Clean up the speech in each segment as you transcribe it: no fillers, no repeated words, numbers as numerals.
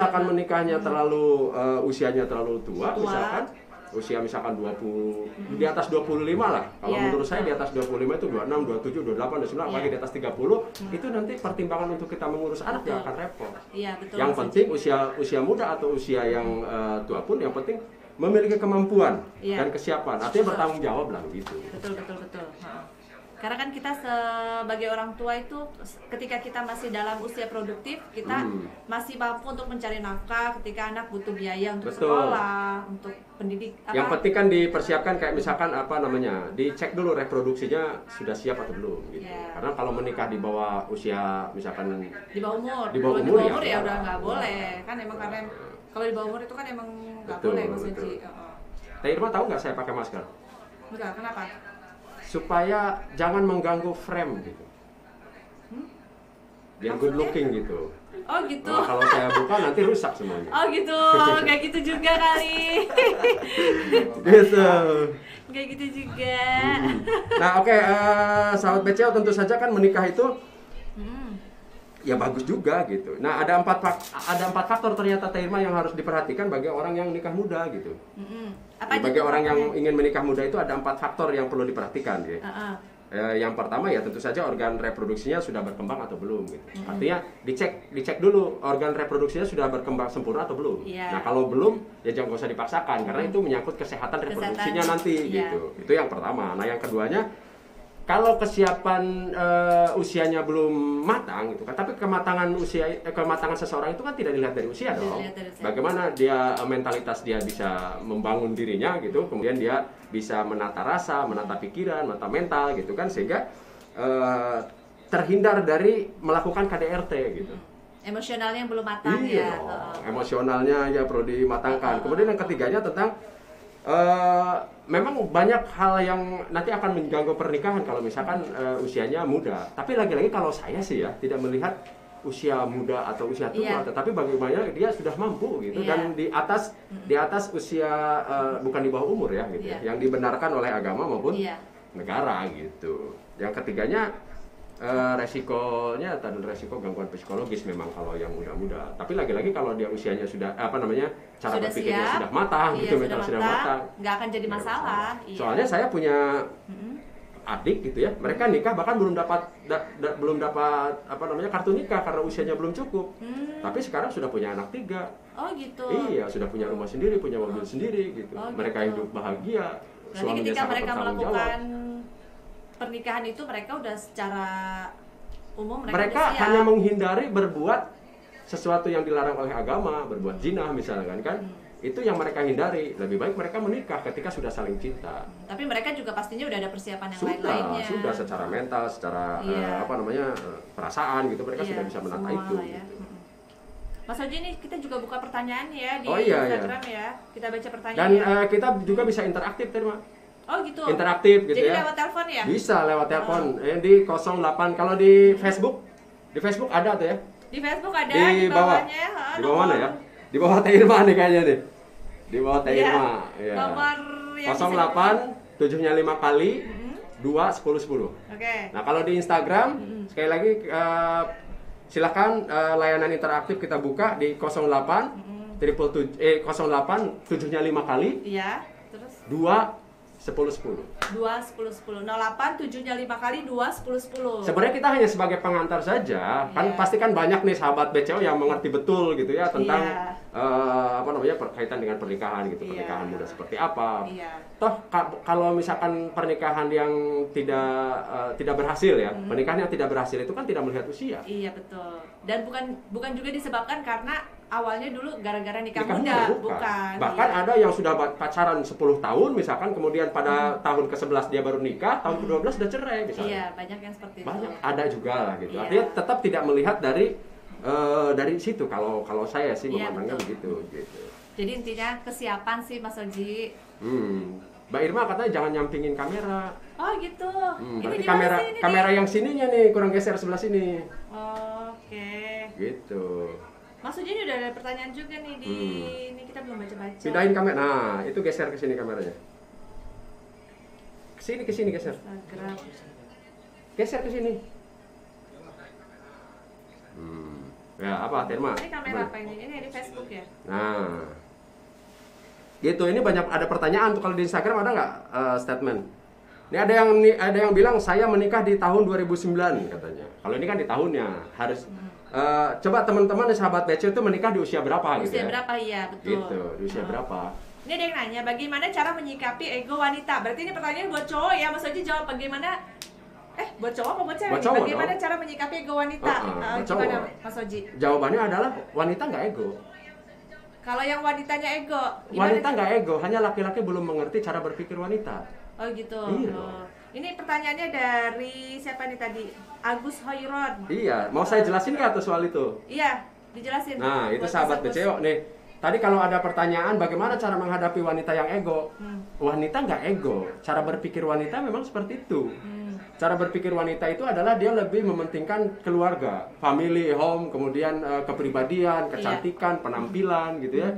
misalkan menikahnya terlalu usianya terlalu tua, misalkan 20 di atas 25 lah. Kalau menurut saya di atas 25 itu 26, 27, 28, 29, apalagi di atas 30 itu nanti pertimbangan untuk kita mengurus anak yang akan repot. Yang penting usia muda atau usia yang tua pun yang penting memiliki kemampuan dan kesiapan. Artinya bertanggung jawab lah begitu. Betul. Karena kan kita sebagai orang tua itu ketika kita masih dalam usia produktif, kita masih mampu untuk mencari nafkah ketika anak butuh biaya untuk sekolah, untuk pendidik. Yang penting kan dipersiapkan kayak misalkan dicek dulu reproduksinya sudah siap atau belum gitu. Karena kalau menikah di bawah usia misalkan di bawah umur ya udah nggak boleh. Kan emang karena kalau di bawah umur itu kan emang nggak boleh Mas Haji. Teh Irma tahu nggak saya pakai masker? Enggak, kenapa? Supaya jangan mengganggu frame gitu. Biar good looking gitu. Oh gitu. Nah, kalau saya buka nanti rusak semuanya. Oh gitu, kayak gitu juga kali. Gitu. Kayak gitu juga. Nah oke, sahabat BCO tentu saja kan menikah itu ya bagus juga gitu. Nah ada empat faktor ternyata Teh Irma yang harus diperhatikan bagi orang yang nikah muda gitu. Bagi orang yang ingin menikah muda itu ada 4 faktor yang perlu diperhatikan gitu. Yang pertama ya tentu saja organ reproduksinya sudah berkembang atau belum gitu. Artinya dicek dulu organ reproduksinya sudah berkembang sempurna atau belum. Nah kalau belum ya jangan usah dipaksakan karena itu menyangkut kesehatan reproduksinya nanti gitu. Itu yang pertama. Nah yang keduanya kalau kesiapan usianya belum matang gitu kan, tapi kematangan seseorang itu kan tidak dilihat dari usia dong. Bagaimana dia mentalitas dia bisa membangun dirinya gitu, kemudian dia bisa menata rasa, menata pikiran, menata mental gitu kan, sehingga terhindar dari melakukan KDRT gitu. Emosionalnya yang belum matang ya. Emosionalnya ya perlu dimatangkan. Kemudian yang ketiganya tentang memang banyak hal yang nanti akan mengganggu pernikahan kalau misalkan usianya muda. Tapi lagi-lagi kalau saya sih ya tidak melihat usia muda atau usia tua, tetapi bagaimana dia sudah mampu gitu dan di atas usia bukan di bawah umur ya gitu ya, yang dibenarkan oleh agama maupun negara gitu. Yang ketiganya resikonya adalah resiko gangguan psikologis memang kalau yang muda-muda. Tapi lagi-lagi kalau dia usianya sudah cara berpikirnya sudah matang gitu, mental sudah matang, nggak akan jadi masalah. Soalnya saya punya adik gitu ya, mereka nikah bahkan belum dapat kartu nikah karena usianya belum cukup. Tapi sekarang sudah punya anak 3. Oh gitu. Iya, sudah punya rumah sendiri, punya mobil sendiri gitu. Mereka hidup bahagia. Berarti ketika mereka melakukan pernikahan itu mereka udah secara umum mereka hanya menghindari berbuat sesuatu yang dilarang oleh agama, berbuat zina misalkan kan. Itu yang mereka hindari. Lebih baik mereka menikah ketika sudah saling cinta. Tapi mereka juga pastinya udah ada persiapan yang lain-lainnya. Sudah secara mental, secara perasaan gitu mereka sudah bisa menata itu. Gitu. Mas Haji ini kita juga buka pertanyaan ya di Instagram ya. Kita baca pertanyaan. Dan kita juga bisa interaktif Terima. Oh gitu. Interaktif gitu. Jadi ya. lewat telepon ya? Bisa lewat telepon. Di 08 kalau di Facebook ada tuh ya. Di Facebook ada di bawahnya. Di bawah mana ya? Di bawah Teh Irma nih kayaknya nih. Di bawah Teh Irma. Ya. Nomor yang 08 7-nya 5 kali 2 10 10. Oke. Nah, kalau di Instagram sekali lagi silakan layanan interaktif kita buka di 08 08 7-nya 5 kali. Iya, terus 2 10 10. 2 10 10. 08 7-nya 5 kali 2 10 10. Sebenarnya kita hanya sebagai pengantar saja. Kan pasti kan banyak nih sahabat BCO yang mengerti betul gitu ya tentang berkaitan dengan pernikahan gitu. Pernikahan muda seperti apa. Toh kalau misalkan pernikahan yang tidak berhasil ya, pernikahan yang tidak berhasil itu kan tidak melihat usia. Iya, betul. Dan bukan juga disebabkan karena awalnya dulu gara-gara nikah muda, bukan. Bahkan ada yang sudah pacaran 10 tahun misalkan, kemudian pada tahun ke-11 dia baru nikah, tahun ke-12 sudah cerai misalnya. Iya, banyak yang seperti itu. Banyak, ada juga lah gitu. Artinya tetap tidak melihat dari situ kalau saya sih memandangnya begitu gitu. Jadi intinya kesiapan sih Mas Haji. Mbak Irma katanya jangan nyampingin kamera. Oh gitu. Berarti kamera yang sininya nih kurang geser sebelah sini. Oke. Gitu. Mas Haji ini udah ada pertanyaan juga nih ini kita belum baca-baca. Pindahin kamera. Nah, itu geser ke sini kameranya. Ke sini geser. Instagram. Geser ke sini. Ya, apa Terma? Ini kamera apa ini? Ini di Facebook Oke. Nah, gitu. Ini banyak ada pertanyaan tuh, kalau di Instagram ada nggak statement? Ini ada yang bilang saya menikah di tahun 2009 katanya. Kalau ini kan di tahunnya harus coba teman-teman sahabat BC itu menikah di usia berapa gitu ya? Usia berapa, iya betul. Gitu, di usia berapa? Ini ada yang nanya bagaimana cara menyikapi ego wanita. Berarti ini pertanyaan buat cowok ya, Mas Oji jawab bagaimana buat cowok apa buat cewek? Buat cowok, bagaimana dong. cara menyikapi ego wanita? Buat Gimana cowok. Mas Oji? Jawabannya adalah wanita nggak ego. Kalau yang wanitanya ego, gimana? Wanita nggak ego, hanya laki-laki belum mengerti cara berpikir wanita. Oh gitu. Iya. Ini pertanyaannya dari siapa nih tadi? Agus Hoiron. Iya, mau saya jelasin nggak tuh soal itu? Iya, dijelasin. Nah, itu Buat sahabat Mas Agus. BCO nih. Tadi kalau ada pertanyaan bagaimana cara menghadapi wanita yang ego? Wanita nggak ego. Cara berpikir wanita memang seperti itu. Cara berpikir wanita itu adalah dia lebih mementingkan keluarga, family, home, kemudian kepribadian, kecantikan, penampilan gitu ya.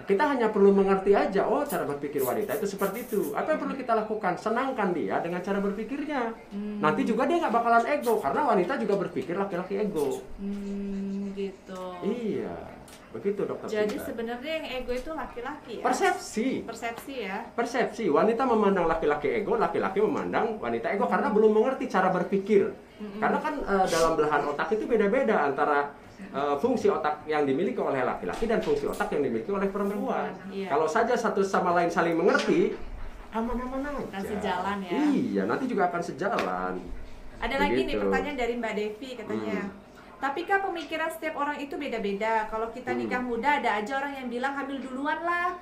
Kita hanya perlu mengerti aja, oh cara berpikir wanita itu seperti itu. Apa yang perlu kita lakukan? Senangkan dia dengan cara berpikirnya. Nanti juga dia nggak bakalan ego, karena wanita juga berpikir laki-laki ego. Gitu. Iya, begitu dokter. Jadi Sinta. sebenarnya yang ego itu laki-laki ya? Persepsi. Persepsi ya? Persepsi. Wanita memandang laki-laki ego, laki-laki memandang wanita ego karena belum mengerti cara berpikir. Karena kan dalam belahan otak itu beda-beda antara fungsi otak yang dimiliki oleh laki-laki dan fungsi otak yang dimiliki oleh perempuan. Iya. Kalau saja satu sama lain saling mengerti, aman-aman aja. Akan sejalan ya. Iya, nanti juga akan sejalan. Ada lagi nih Begitu. pertanyaan dari Mbak Devi katanya. Tapikah pemikiran setiap orang itu beda-beda? Kalau kita nikah muda ada aja orang yang bilang hamil duluan lah,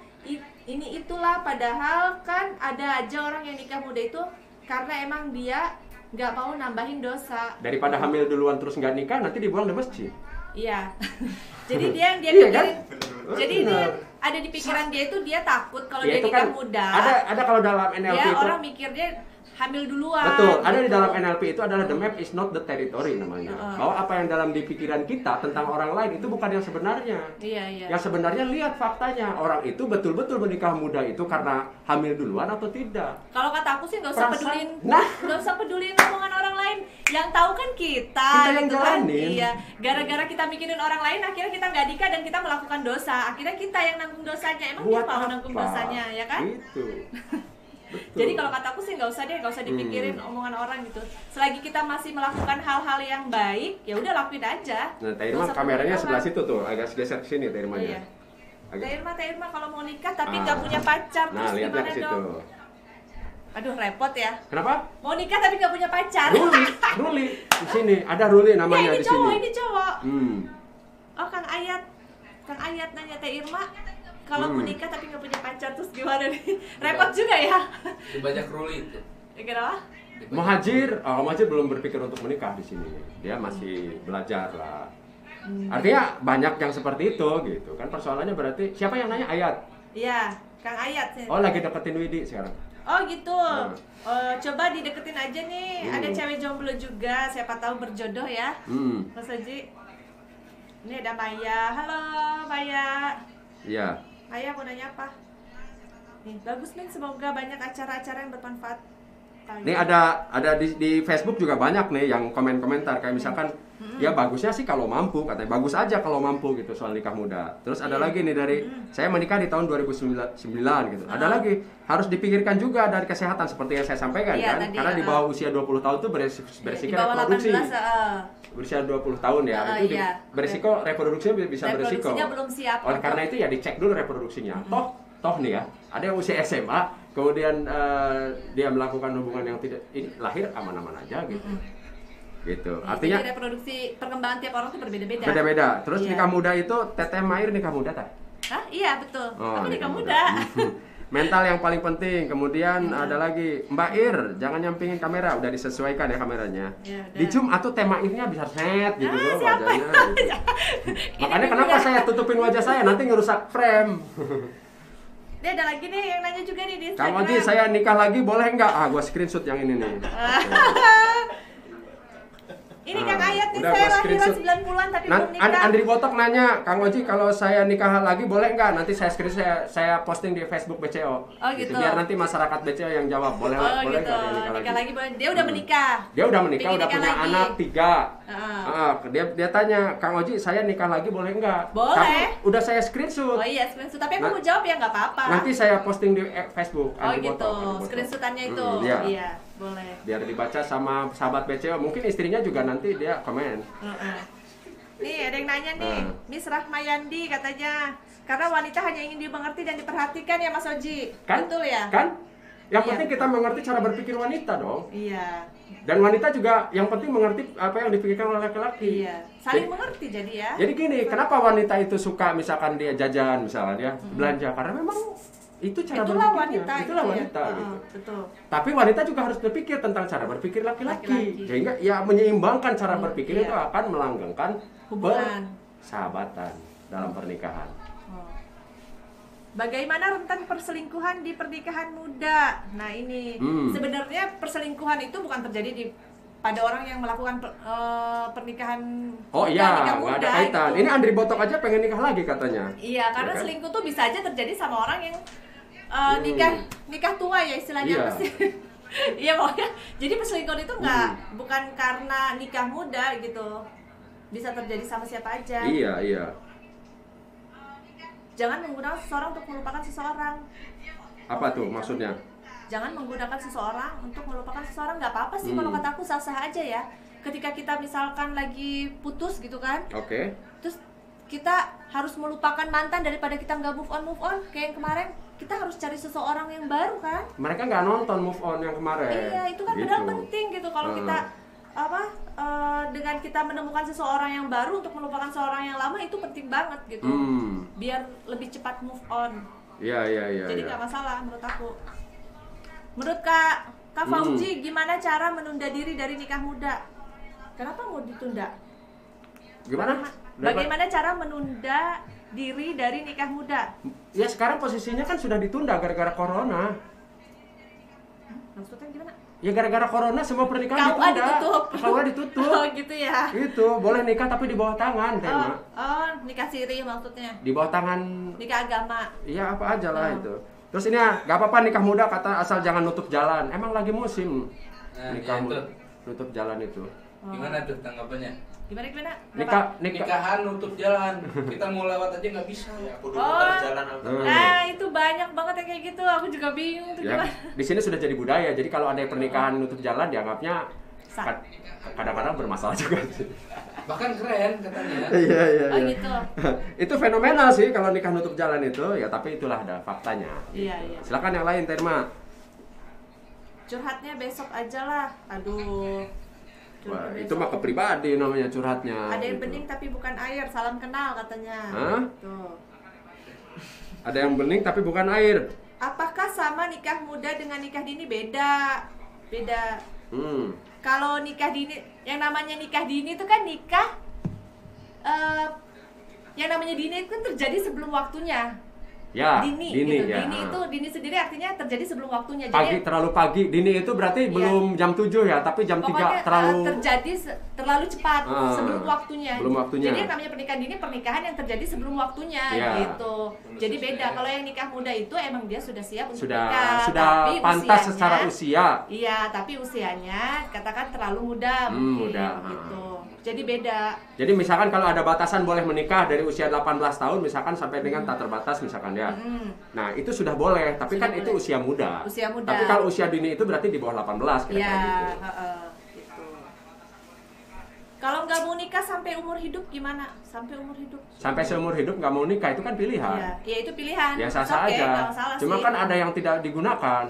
ini itulah. Padahal kan ada aja orang yang nikah muda itu karena emang dia nggak mau nambahin dosa. Daripada hamil duluan terus nggak nikah, nanti dibuang di masjid. Iya. Jadi dia Iya, pikirin. kan? Jadi dia ada di pikiran dia itu dia takut kalau Ya, dia itu nikah kan muda. Ada kalau dalam NLP Dia itu. orang mikirnya hamil duluan. Betul, ada di gitu. dalam NLP itu adalah the map is not the territory namanya. Bahwa apa yang dalam di pikiran kita tentang orang lain itu bukan yang sebenarnya. Iya, iya. Yang sebenarnya lihat faktanya, orang itu betul-betul menikah muda itu karena hamil duluan atau tidak. Kalau kata aku sih nggak usah Perasaan- pedulin, Nah. nggak usah pedulin omongan orang lain. Yang tahu kan kita yang gitu kan. jalanin. Iya. Gara-gara kita mikirin orang lain, akhirnya kita nggak nikah dan kita melakukan dosa. Akhirnya kita yang nanggung dosanya. Emang dia mau nanggung dosanya, ya kan? Itu. Betul. Jadi kalau kataku sih nggak usah deh, nggak usah dipikirin omongan orang gitu. Selagi kita masih melakukan hal-hal yang baik, ya udah lakuin aja. Nah, Teh Nggak Irma usah kameranya pedulin sebelah orang. situ tuh, agak geser ke sini Teh Irmanya. Iya. Agak- Teh Irma kalau mau nikah tapi nggak punya pacar, Nah, terus lihatlah gimana ke situ. dong? Aduh repot ya. Kenapa? Mau nikah tapi nggak punya pacar. Ruli di sini, ada Ruli Ya namanya ini di cowok, sini. ini cowok. Oh Kang Ayat nanya Teh Irma, kalau mau nikah tapi nggak punya pacar terus gimana nih? Repot juga ya. Dibajak Ruli itu. Ya kenapa? Muhajir belum berpikir untuk menikah di sini. Dia masih belajar lah. Artinya banyak yang seperti itu gitu kan, persoalannya berarti siapa yang nanya? Ayat. Iya, Kang Ayat. Oh, lagi deketin Widi sekarang. Oh gitu. Coba dideketin aja nih. Ada cewek jomblo juga, siapa tahu berjodoh ya. Mas Haji. Ini ada Maya. Halo Maya. Iya. Maya mau nanya apa? Nih, bagus nih, semoga banyak acara-acara yang bermanfaat. Nih ada di Facebook juga banyak nih yang komen-komentar kayak misalkan ya bagusnya sih kalau mampu, katanya bagus aja kalau mampu gitu soal nikah muda. Terus ada lagi nih dari saya menikah di tahun 2009 gitu. Ada lagi harus dipikirkan juga dari kesehatan seperti yang saya sampaikan Iya, kan. tadi, Karena di bawah usia 20 tahun tuh beresiko di bawah reproduksi. 18, Berusia 20 tahun ya, itu iya. beresiko reproduksinya bisa beresiko. reproduksinya belum siap. Oleh karena itu ya dicek dulu reproduksinya. Toh nih ya, ada yang usia SMA, kemudian dia melakukan hubungan yang tidak ini lahir aman-aman aja gitu. Gitu. Artinya jadi reproduksi perkembangan tiap orang tuh berbeda-beda. beda-beda. Terus Iya. nikah muda itu Teteh Mair nikah muda tak? Hah? Iya, betul. Aku nikah muda. Mental yang paling penting. Kemudian ada lagi Mbak Ir, jangan nyampingin kamera, udah disesuaikan ya kameranya. Ya, udah. Di zoom atau tema irnya bisa set gitu loh siapa wajahnya. Gitu. Makanya kenapa saya tutupin wajah saya nanti ngerusak frame. Dia ada lagi nih yang nanya juga nih di Kang Instagram. Oji, saya nikah lagi boleh nggak? Gua screenshot yang ini nih. Ini Kang Ayat nih, udah saya gua lahiran screenshot. 90-an tapi belum nikah. Andri Botok nanya, Kang Oji kalau saya nikah lagi boleh nggak? Nanti saya screenshot, saya posting di Facebook BCO. Oh gitu. Biar nanti masyarakat BCO yang jawab, boleh Oh boleh gitu. nggak dia Nikah lagi boleh. Dia udah menikah. Dia udah menikah, Pengen udah nikah punya lagi. anak 3. Dia tanya, Kang Oji saya nikah lagi boleh nggak? Boleh. Tapi udah saya screenshot. Oh iya, screenshot. Tapi aku mau jawab ya nggak apa-apa. Nanti saya posting di Facebook. Oh Andri gitu. Botok. Screenshotannya itu. Iya. Iya, boleh. Biar dibaca sama sahabat BCO, mungkin istrinya juga nanti dia komen. Nih ada yang nanya nih, Miss Rahmayandi katanya, karena wanita hanya ingin dimengerti dan diperhatikan ya Mas Oji. Kan? Betul ya? Kan? Yang Iya. penting kita mengerti cara berpikir wanita dong. Iya. Dan wanita juga yang penting mengerti apa yang dipikirkan oleh laki-laki. Iya. Saling mengerti jadi ya. Jadi gini, kenapa wanita itu suka misalkan dia jajan misalnya dia belanja karena memang itu cara Itulah berpikirnya. wanita. Itulah itu wanita ya. gitu. Betul. Tapi wanita juga harus berpikir tentang cara berpikir laki-laki. Laki-laki. Sehingga ya menyeimbangkan cara berpikir iya. itu akan melanggengkan Hubungan. persahabatan dalam pernikahan. Bagaimana rentan perselingkuhan di pernikahan muda? Nah ini sebenarnya perselingkuhan itu bukan terjadi pada orang yang melakukan pernikahan Oh muda, iya, nikah nggak muda ada kaitan. gitu. Ini Andri Botok aja pengen nikah lagi katanya. Iya, karena Ya kan? selingkuh tuh bisa aja terjadi sama orang yang nikah tua ya istilahnya Iya. apa sih? Iya pokoknya. Jadi perselingkuhan itu bukan karena nikah muda gitu. Bisa terjadi sama siapa aja. Iya, iya. Jangan menggunakan seseorang untuk melupakan seseorang. Apa tuh maksudnya? Jangan menggunakan seseorang untuk melupakan seseorang. Nggak apa-apa sih kalau kataku sah-sah aja ya. Ketika kita misalkan lagi putus gitu kan, Oke. terus kita harus melupakan mantan daripada kita nggak move on. Kayak yang kemarin kita harus cari seseorang yang baru kan. Mereka nggak nonton move on yang kemarin. Iya, itu kan benar penting gitu kalau kita dengan kita menemukan seseorang yang baru untuk melupakan seseorang yang lama itu penting banget gitu. Biar lebih cepat move on. Iya. Jadi nggak masalah menurut aku. Menurut Kak Fauzi, gimana cara menunda diri dari nikah muda? Kenapa mau ditunda? Gimana? Bagaimana cara menunda diri dari nikah muda? Ya sekarang posisinya kan sudah ditunda gara-gara corona. Maksudnya gimana? Ya gara-gara corona semua pernikahan KUA ditunda. ditutup. KUA ditutup. Oh gitu ya. Itu boleh nikah tapi di bawah tangan tema. Oh, nikah siri maksudnya. Di bawah tangan. Nikah agama. Iya apa aja lah itu. Terus ini ya, gak apa-apa nikah muda kata asal jangan nutup jalan. Emang lagi musim nikah muda nutup jalan itu. Gimana tuh tanggapannya? Gimana? Nikahan nutup jalan. Kita mau lewat aja nggak bisa. Ya, aku dulu ntar jalan apa? Nah, itu banyak banget yang kayak gitu. Aku juga bingung tuh Ya, gimana. di sini sudah jadi budaya. Jadi kalau ada pernikahan nutup jalan dianggapnya kadang-kadang bermasalah juga sih. Bahkan keren katanya. Iya. Oh gitu. Itu fenomenal sih kalau nikah nutup jalan itu. Ya tapi itulah ada faktanya. Iya. Silakan yang lain Terma. Curhatnya besok aja lah. Aduh. Wah, itu mah ke pribadi namanya curhatnya. Ada yang gitu. bening tapi bukan air, salam kenal katanya. Hah? Tuh. Ada yang bening tapi bukan air. Apakah sama nikah muda dengan nikah dini? Beda. Kalau nikah dini, yang namanya nikah dini itu kan nikah yang namanya dini itu kan terjadi sebelum waktunya. Ya, Dini gitu. ya. Dini sendiri artinya terjadi sebelum waktunya. Pagi, terlalu pagi. Dini itu berarti belum jam 7 ya, tapi jam 3 pokoknya terlalu terjadi terlalu cepat sebelum waktunya. Belum waktunya. Jadi yang namanya pernikahan dini pernikahan yang terjadi sebelum waktunya gitu. Jadi beda. Kalau yang nikah muda itu emang dia sudah siap untuk nikah. Sudah tapi pantas usianya, secara usia. Iya, tapi usianya katakan terlalu muda mungkin muda. gitu. Jadi beda. Jadi misalkan kalau ada batasan boleh menikah dari usia 18 tahun misalkan sampai dengan tak terbatas misalkan ya. Nah, itu sudah boleh, tapi Sudah kan boleh. itu usia muda. Usia muda. Tapi kalau usia dini itu berarti di bawah 18 kira-kira Iya, gitu. gitu. Kalau nggak mau nikah sampai umur hidup gimana? Sampai umur hidup. Sampai seumur hidup nggak mau nikah itu kan pilihan. Iya, ya itu pilihan. Ya sah-sah Oke, aja. nggak masalah Cuma sih. kan ada yang tidak digunakan.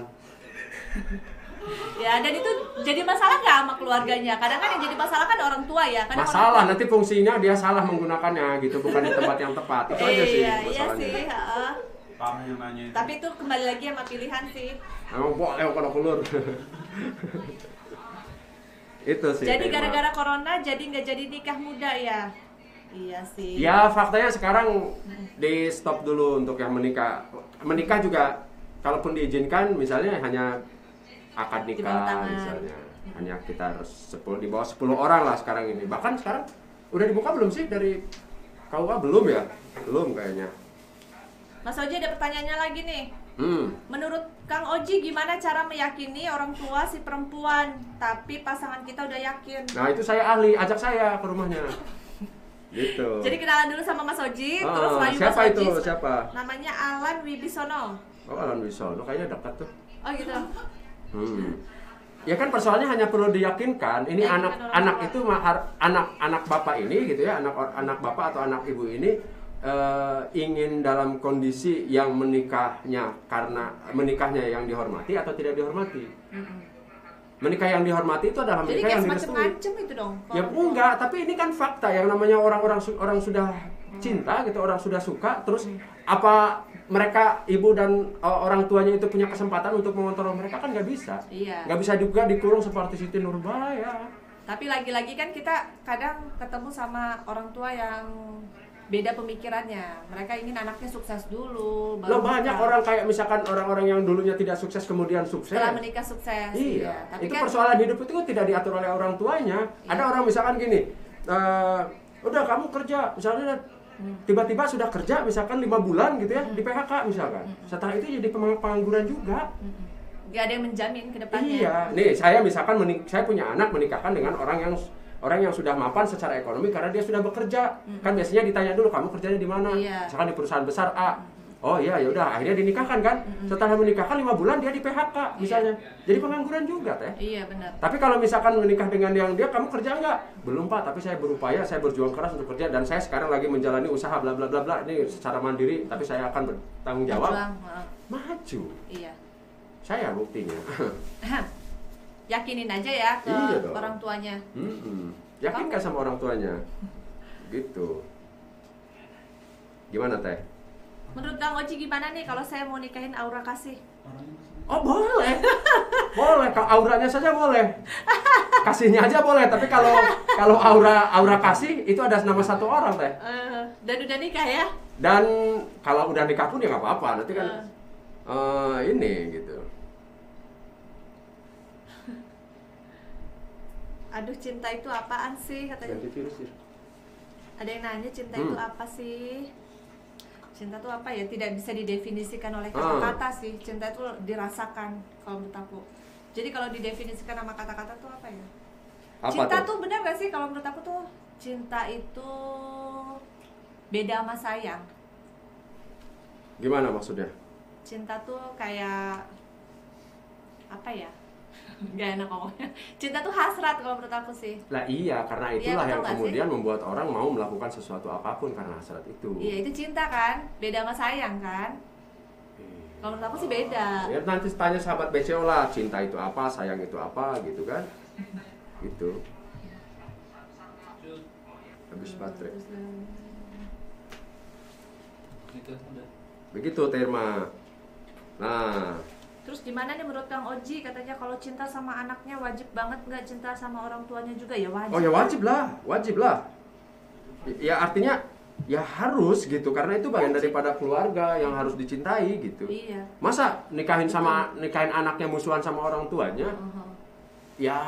Ya, dan itu jadi masalah nggak sama keluarganya? Kadang kan yang jadi masalah kan orang tua ya. Kadang Masalah orang tua- nanti fungsinya dia salah menggunakannya gitu, bukan di tempat yang tepat. Itu aja sih Iya masalahnya. sih. heeh. Kamu yang nanya itu. Tapi itu kembali lagi sama pilihan sih. Emang boleh kalau keluar. Itu sih. Jadi tema. gara-gara corona jadi nggak jadi nikah muda ya? Iya sih. Ya faktanya sekarang di stop dulu untuk yang menikah. Menikah juga kalaupun diizinkan misalnya hanya akad Di bawah nikah tangan. misalnya. Hanya sekitar 10, di bawah 10 orang lah sekarang ini. Bahkan sekarang udah dibuka belum sih dari KUA? Belum ya? Belum kayaknya. Mas Oji ada pertanyaannya lagi nih. Menurut Kang Oji gimana cara meyakini orang tua si perempuan tapi pasangan kita udah yakin? Nah itu saya ahli, ajak saya ke rumahnya. Gitu. Jadi kenalan dulu sama Mas Oji, terus layu siapa Mas itu? Oji. Siapa? Namanya Alan Wibisono. Oh Alan Wibisono, kayaknya dekat tuh. Oh gitu. Ya kan persoalannya hanya perlu diyakinkan. Ini anak itu anak bapak ini gitu ya, anak bapak atau anak ibu ini ingin dalam kondisi yang menikahnya yang dihormati atau tidak dihormati. Menikah yang dihormati itu adalah menikah yang direstui. Jadi kayak semacam itu dong. Ya enggak, tapi ini kan fakta yang namanya orang sudah cinta gitu, orang sudah suka, terus apa mereka ibu dan orang tuanya itu punya kesempatan untuk mengontrol mereka kan nggak bisa. Iya. Nggak bisa juga dikurung seperti Siti Nurbaya. Tapi lagi-lagi kan kita kadang ketemu sama orang tua yang beda pemikirannya. Mereka ingin anaknya sukses dulu. Loh banyak orang kayak misalkan orang-orang yang dulunya tidak sukses kemudian sukses. Setelah menikah sukses. Iya. Tapi itu kan persoalan hidup itu tidak diatur oleh orang tuanya. Iya. Ada orang misalkan gini, udah kamu kerja, misalnya tiba-tiba sudah kerja misalkan 5 bulan gitu ya, di PHK misalkan. Setelah itu jadi pengangguran juga. Gak ada yang menjamin ke depannya. Iya. Nih saya misalkan saya punya anak menikahkan dengan orang yang sudah mapan secara ekonomi karena dia sudah bekerja. Kan biasanya ditanya dulu kamu kerjanya di mana? Iya. Misalkan di perusahaan besar A. Oh iya ya udah akhirnya dinikahkan kan. Setelah menikahkan 5 bulan dia di PHK misalnya. Jadi pengangguran juga teh. Iya benar. Tapi kalau misalkan menikah dengan yang dia, kamu kerja enggak? Belum Pak, tapi saya berupaya, saya berjuang keras untuk kerja dan saya sekarang lagi menjalani usaha bla bla bla bla ini secara mandiri, tapi saya akan bertanggung jawab. Maju. Iya. Saya buktinya. Yakinin aja ya ke orang tuanya. Yakinkan sama orang tuanya. Gitu. Gimana teh? Menurut Kang Oji gimana nih kalau saya mau nikahin Aura Kasih? Oh boleh. Boleh, auranya saja boleh. Kasihnya aja boleh, tapi kalau aura kasih itu ada nama satu orang teh. Dan udah nikah ya? Dan kalau udah nikah pun ya nggak apa-apa, nanti kan ini gitu. Aduh, cinta itu apaan sih katanya? Ganti virus ya. Ada yang nanya cinta itu apa sih? Cinta itu apa ya? Tidak bisa didefinisikan oleh kata-kata sih. Cinta itu dirasakan kalau menurut aku. Jadi kalau didefinisikan sama kata-kata tuh apa ya? Apa cinta tuh benar gak sih kalau menurut aku tuh? Cinta itu beda sama sayang. Gimana maksudnya? Cinta tuh kayak apa ya? Gak enak ngomongnya. Cinta tuh hasrat kalau menurut aku sih. Lah iya, karena itulah yang kemudian membuat orang mau melakukan sesuatu apapun karena hasrat itu. Iya, itu cinta kan? Beda sama sayang kan? Kalau menurut aku sih beda. Ya nanti tanya sahabat BCO lah, cinta itu apa, sayang itu apa gitu kan. Gitu. Habis baterai. Begitu Terma. Nah, terus gimana nih menurut Kang Oji? Katanya kalau cinta sama anaknya wajib banget nggak cinta sama orang tuanya juga? Ya wajib. Oh ya wajib lah. Ya artinya ya harus gitu karena itu bagian daripada keluarga yang harus dicintai gitu. Iya. Masa nikahin anaknya musuhan sama orang tuanya? Ya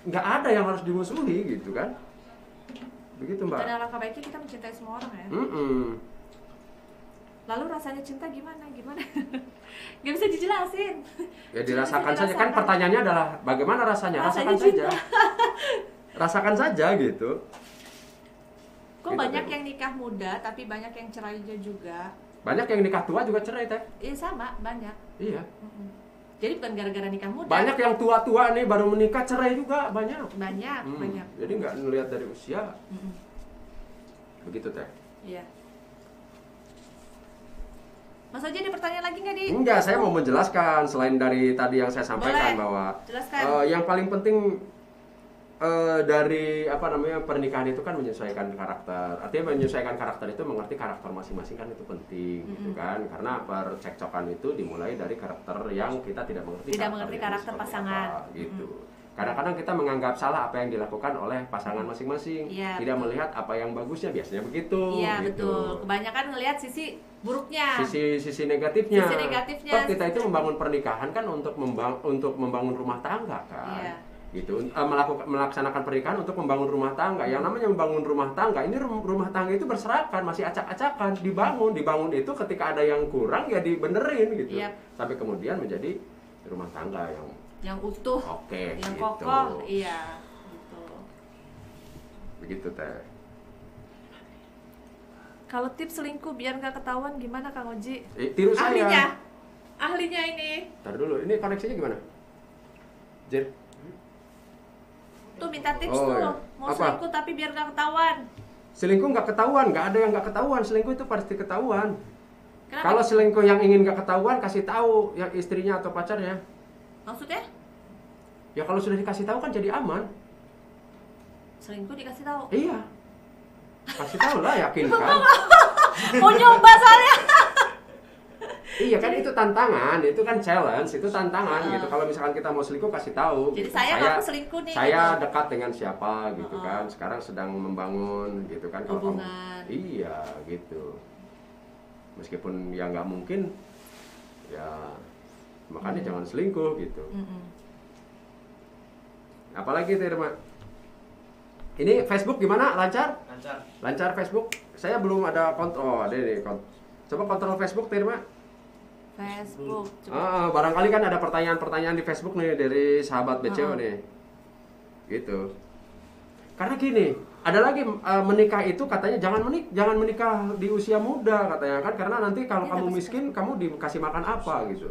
nggak ada yang harus dimusuhi gitu kan? Begitu Mbak. Dan alangkah baiknya kita mencintai semua orang ya. Lalu rasanya cinta gimana? Gak bisa dijelasin. Ya dirasakan saja kan pertanyaannya adalah bagaimana rasanya? Rasakan saja. Rasakan saja gitu. Kok gitu banyak yang nikah muda tapi banyak yang cerainya juga. Banyak yang nikah tua juga cerai teh. Iya sama, banyak. Iya. Jadi bukan gara-gara nikah muda. Banyak yang tua-tua nih baru menikah cerai juga banyak. Banyak. Jadi nggak ngelihat dari usia. Begitu teh. Iya. Mas Oji ada pertanyaan lagi nggak, Di? Enggak, saya mau menjelaskan selain dari tadi yang saya sampaikan. Boleh. Bahwa yang paling penting dari pernikahan itu kan menyesuaikan karakter. Artinya menyesuaikan karakter itu mengerti karakter masing-masing kan itu penting gitu kan. Karena percekcokan itu dimulai dari karakter yang kita tidak mengerti karakter pasangan gitu. Kadang-kadang kita menganggap salah apa yang dilakukan oleh pasangan masing-masing, Iya, tidak betul. melihat apa yang bagusnya, biasanya begitu. Iya gitu. betul. Kebanyakan ngelihat sisi buruknya. Sisi negatifnya. Sisi negatifnya. Toh kita itu membangun pernikahan kan untuk membangun rumah tangga kan. Iya. Gitu. Melaksanakan pernikahan untuk membangun rumah tangga. Yang namanya membangun rumah tangga, ini rumah tangga itu berserakan, masih acak-acakan, dibangun itu ketika ada yang kurang ya dibenerin gitu. Iya. Sampai kemudian menjadi rumah tangga Yang utuh, oke, yang gitu. kokoh, iya. Gitu. Begitu teh. Kalau tips selingkuh biar nggak ketahuan gimana Kang Oji? Tiru saya. Ahlinya ini. Ntar dulu, ini koneksinya gimana? Jir. Tuh minta tips Oh, tuh. iya. Mau Apa? selingkuh tapi biar nggak ketahuan. Selingkuh nggak ketahuan, nggak ada yang nggak ketahuan. Selingkuh itu pasti ketahuan. Kenapa? Kalau selingkuh yang ingin nggak ketahuan, kasih tahu yang istrinya atau pacarnya. Maksudnya? Ya kalau sudah dikasih tahu kan jadi aman. Selingkuh dikasih tahu. Iya. Kasih tahu lah, yakinkan. Mau nyoba soalnya. Iya kan itu tantangan, itu kan challenge, itu tantangan gitu. Kalau misalkan kita mau selingkuh kasih tahu. Jadi gitu. saya ngaku selingkuh nih. Saya gitu. dekat dengan siapa gitu kan. Sekarang sedang membangun gitu kan. Kalau Hubungan. iya gitu. Meskipun ya nggak mungkin, ya makanya jangan selingkuh gitu. Apalagi itu Irma? Ini Facebook gimana? Lancar? Lancar. Lancar Facebook? Saya belum ada kontrol. Oh, ada nih. Coba kontrol Facebook Irma. Facebook. Barangkali kan ada pertanyaan-pertanyaan di Facebook nih dari sahabat BCO nih. Gitu. Karena gini, ada lagi menikah itu katanya jangan menikah di usia muda katanya kan, karena nanti kalau kamu miskin kamu dikasih makan apa gitu.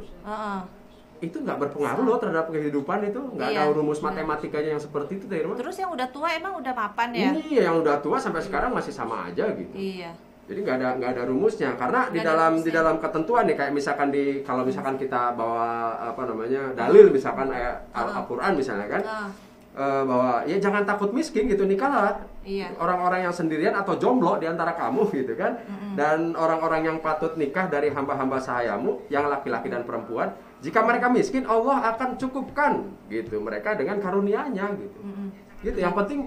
Itu nggak berpengaruh loh terhadap kehidupan, itu nggak ada rumus matematikanya yang seperti itu Irma. Terus yang udah tua emang udah mapan ya? Iya, yang udah tua sampai sekarang masih sama aja gitu. Iya. Jadi nggak ada rumusnya, karena di dalam ketentuan nih, kayak misalkan kalau misalkan kita bawa apa namanya dalil misalkan Al-Qur'an misalnya kan, bahwa ya jangan takut miskin gitu, nikahlah. Iya. Orang-orang yang sendirian atau jomblo di antara kamu gitu kan, dan orang-orang yang patut nikah dari hamba-hamba sahayamu yang laki-laki dan perempuan. Jika mereka miskin, Allah akan cukupkan gitu mereka dengan karunia-Nya gitu. Gitu. Yang penting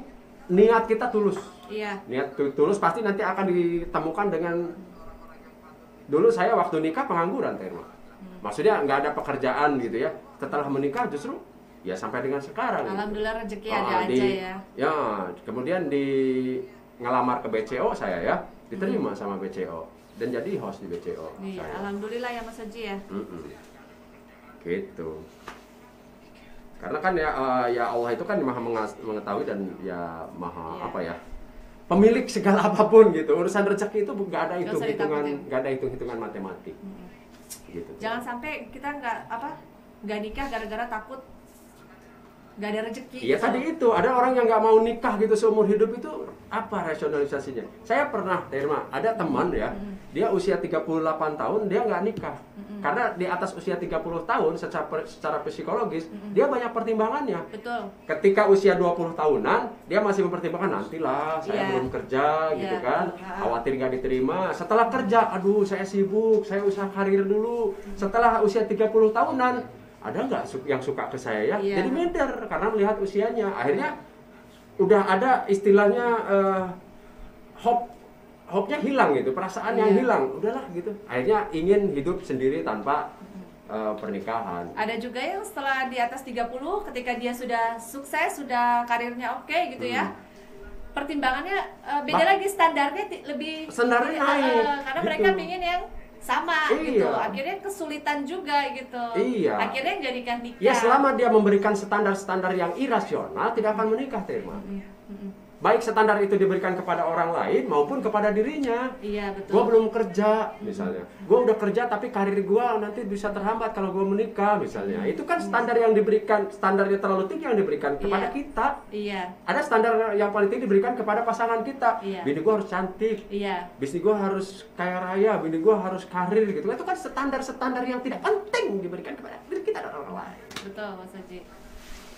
niat kita tulus. Iya. Niat tulus pasti nanti akan ditemukan dengan. Dulu saya waktu nikah pengangguran, Terma. Maksudnya nggak ada pekerjaan gitu ya. Setelah menikah justru ya sampai dengan sekarang. Alhamdulillah gitu. rezeki ada aja ya. Ya, kemudian ngelamar ke BCO saya ya, diterima sama BCO dan jadi host di BCO. Iya, saya. alhamdulillah ya Mas Haji ya. Gitu. Karena kan ya Allah itu kan maha mengetahui dan ya maha apa ya, pemilik segala apapun gitu. Urusan rezeki itu nggak ada hitung-hitungan matematik. Gitu. Jangan sampai kita nggak nikah gara-gara takut nggak ada rezeki. Iya gitu. tadi itu ada orang yang nggak mau nikah gitu seumur hidup, itu apa rasionalisasinya? Saya pernah, Terma, ada teman ya, dia usia 38 tahun dia nggak nikah. Karena di atas usia 30 tahun secara psikologis dia banyak pertimbangannya. Betul. Ketika usia 20 tahunan dia masih mempertimbangkan, nantilah saya belum kerja gitu kan, khawatir nggak diterima. Setelah kerja, aduh saya sibuk, saya usaha karir dulu. Setelah usia 30 tahunan, ada nggak yang suka ke saya ya? Jadi minder karena melihat usianya. Akhirnya udah ada istilahnya hope-nya hilang gitu, perasaan yang hilang, udahlah gitu. Akhirnya ingin hidup sendiri tanpa pernikahan. Ada juga yang setelah di atas 30 ketika dia sudah sukses, sudah karirnya oke gitu ya. Pertimbangannya beda lagi, standarnya lebih naik. Karena gitu. Mereka pingin yang sama gitu. Akhirnya kesulitan juga gitu. Iya. Akhirnya jadikan nikah. Ya selama dia memberikan standar-standar yang irasional, tidak akan menikah, Terma. Baik standar itu diberikan kepada orang lain maupun kepada dirinya. Iya, betul. Gue belum kerja misalnya, gue udah kerja tapi karir gue nanti bisa terhambat kalau gue menikah misalnya. Itu kan standar yang diberikan, standarnya terlalu tinggi yang diberikan kepada kita. Iya. Ada standar yang paling tinggi diberikan kepada pasangan kita. Bini gue harus cantik, bini gue harus kaya raya, bini gue harus karir gitu. Itu kan standar-standar yang tidak penting diberikan kepada diri kita dan orang lain. Betul, Mas Haji.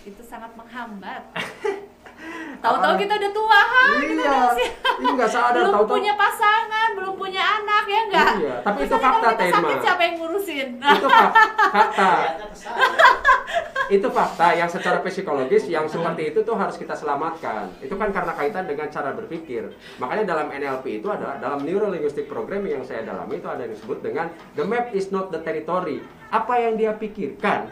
Itu sangat menghambat. Tahu-tahu kita udah tua, Ini nggak sadar. Belum punya pasangan, belum punya anak, ya nggak? Iya, tapi itu Misalnya fakta, kalau kita Terma. sakit, siapa yang ngurusin? Itu fakta. Itu fakta yang secara psikologis yang seperti itu tuh harus kita selamatkan. Itu kan karena kaitan dengan cara berpikir. Makanya dalam NLP itu adalah dalam Neuro Linguistic Programming yang saya dalami itu ada yang disebut dengan the map is not the territory. Apa yang dia pikirkan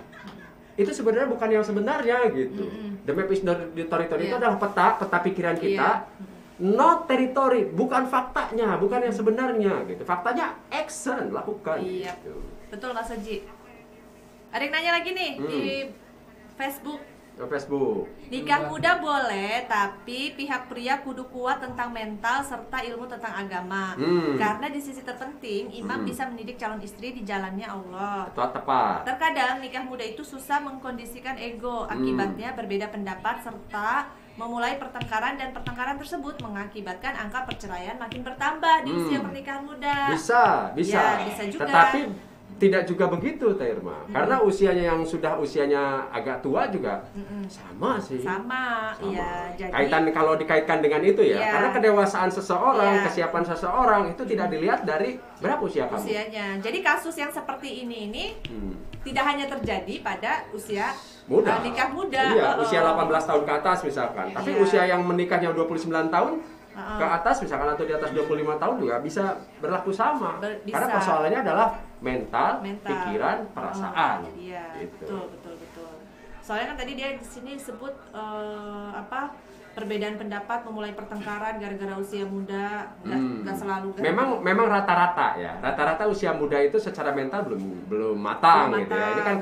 itu sebenarnya bukan yang sebenarnya gitu. The map is not the territory itu adalah peta pikiran kita. Not territory, bukan faktanya, bukan yang sebenarnya gitu. Faktanya action, lakukan. Iya. Gitu. Betul Mas Oji. Ada yang nanya lagi nih di Facebook. Facebook. Nikah muda boleh, tapi pihak pria kudu kuat tentang mental serta ilmu tentang agama. Karena di sisi terpenting, imam bisa mendidik calon istri di jalannya Allah. Tepat. Terkadang nikah muda itu susah mengkondisikan ego, akibatnya berbeda pendapat serta memulai pertengkaran, dan pertengkaran tersebut mengakibatkan angka perceraian makin bertambah di usia pernikahan muda. Bisa. Ya, bisa juga. Tetapi tidak juga begitu, Teh Irma. Karena usianya yang sudah usianya agak tua juga sama sih. Sama. Iya. Jadi Kalau dikaitkan dengan itu ya, Iya. karena kedewasaan seseorang, Iya. kesiapan seseorang itu tidak dilihat dari berapa usia kamu. usianya. Jadi kasus yang seperti ini tidak hanya terjadi pada usia Muda. nikah muda. Iya, usia 18 tahun ke atas misalkan. Tapi Iya. usia yang menikahnya 29 tahun ke atas misalkan atau di atas 25 tahun juga bisa berlaku sama. Bisa. Karena persoalannya adalah mental. Pikiran, Oh, perasaan. iya, Gitu. betul. Soalnya kan tadi dia di sini sebut perbedaan pendapat memulai pertengkaran gara-gara usia muda, nggak selalu kan? Memang rata-rata ya. Rata-rata usia muda itu secara mental belum matang Belum gitu ya. Ini kan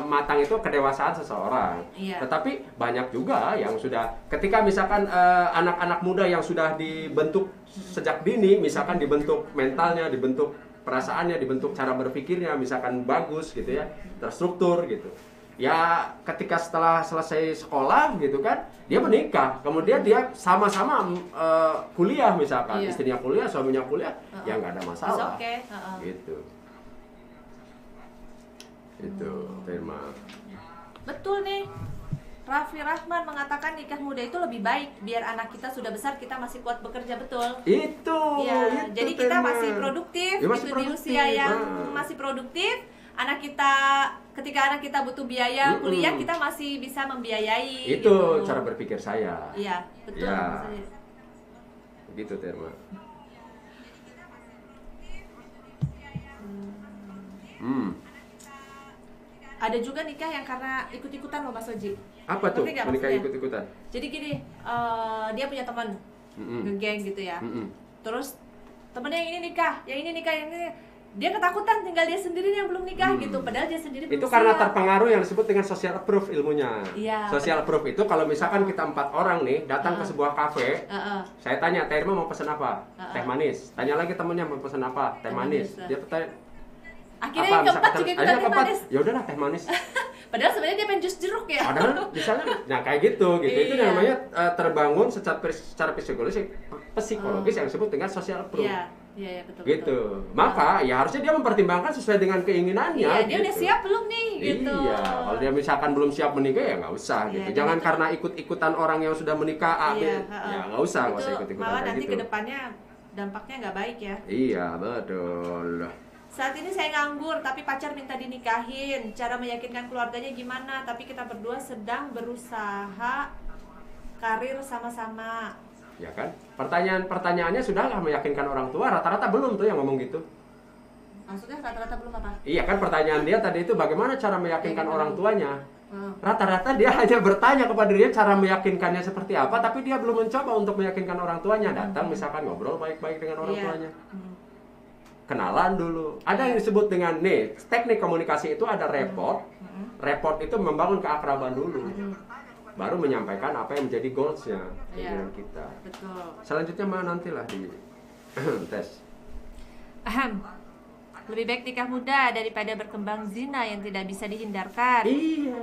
matang itu kedewasaan seseorang. Iya. Tetapi banyak juga yang sudah ketika misalkan anak-anak muda yang sudah dibentuk sejak dini, misalkan dibentuk mentalnya, dibentuk perasaannya, dibentuk cara berpikirnya, misalkan bagus gitu ya, terstruktur gitu. Ya ketika setelah selesai sekolah gitu kan, dia menikah, kemudian dia sama-sama kuliah misalkan, Iya. istrinya kuliah, suaminya kuliah, ya nggak ada masalah. Oke. Gitu. Itu, Firma. Betul nih. Raffi Rahman mengatakan nikah muda itu lebih baik biar anak kita sudah besar kita masih kuat bekerja, betul. Itu. Ya, itu, jadi kita Firma. masih produktif Ya, masih gitu, di produktif. usia yang Ah. masih produktif. Ketika anak kita butuh biaya kuliah, kita masih bisa membiayai. Itu gitu. cara berpikir saya. Iya, betul. Ya. Maksudnya. Begitu, Firma. Ada juga nikah yang karena ikut-ikutan loh Mas Oji. Apa tuh? Ngerti nggak Menikah maksudnya? ikut-ikutan. Jadi gini, dia punya teman ngegeng gitu ya. Terus temennya yang ini nikah, yang ini nikah, yang ini dia ketakutan tinggal dia sendiri yang belum nikah gitu. Padahal dia sendiri belum Itu karena siap. terpengaruh yang disebut dengan social proof ilmunya. Iya, Social proof itu kalau misalkan kita 4 orang nih datang ke sebuah kafe, saya tanya, Teh Irma mau pesen apa? Teh manis. Tanya lagi temennya mau pesen apa? Teh manis. Dia bertanya, Akhirnya yang keempat juga ikutan teh manis. Ya udahlah teh manis. Padahal sebenarnya dia pengen jus jeruk ya. Padahal misalnya, nah kayak gitu. Itu Iya. namanya terbangun secara psikologis yang disebut dengan social proof. Iya, betul. Gitu. Maka ya harusnya dia mempertimbangkan sesuai dengan keinginannya. Iya, dia gitu. udah siap belum nih gitu. Iya, kalau dia misalkan belum siap menikah ya nggak usah Iya, gitu. dan Jangan itu- karena ikut-ikutan orang yang sudah menikah A, B, Iya, ya nggak usah Itu ikut-ikutan malah kayak nanti gitu. kedepannya dampaknya nggak baik ya. Iya, betul. Saat ini saya nganggur, tapi pacar minta dinikahin. Cara meyakinkan keluarganya gimana? Tapi kita berdua sedang berusaha karir sama-sama. Ya kan? Pertanyaannya sudahlah meyakinkan orang tua, rata-rata belum tuh yang ngomong gitu. Maksudnya rata-rata belum apa? Iya kan pertanyaan dia tadi itu bagaimana cara meyakinkan Meyakinkan orang tuanya? Hmm. Rata-rata dia hanya bertanya kepada dia cara meyakinkannya seperti apa, tapi dia belum mencoba untuk meyakinkan orang tuanya. Datang misalkan ngobrol baik-baik dengan orang Iya. tuanya. Kenalan dulu. Ada yang disebut dengan teknik komunikasi itu ada rapport. Rapport itu membangun keakraban dulu. Baru menyampaikan apa yang menjadi goals-nya keinginan kita. Betul. Selanjutnya mana nantilah di tes. Lebih baik nikah muda daripada berkembang zina yang tidak bisa dihindarkan. Iya.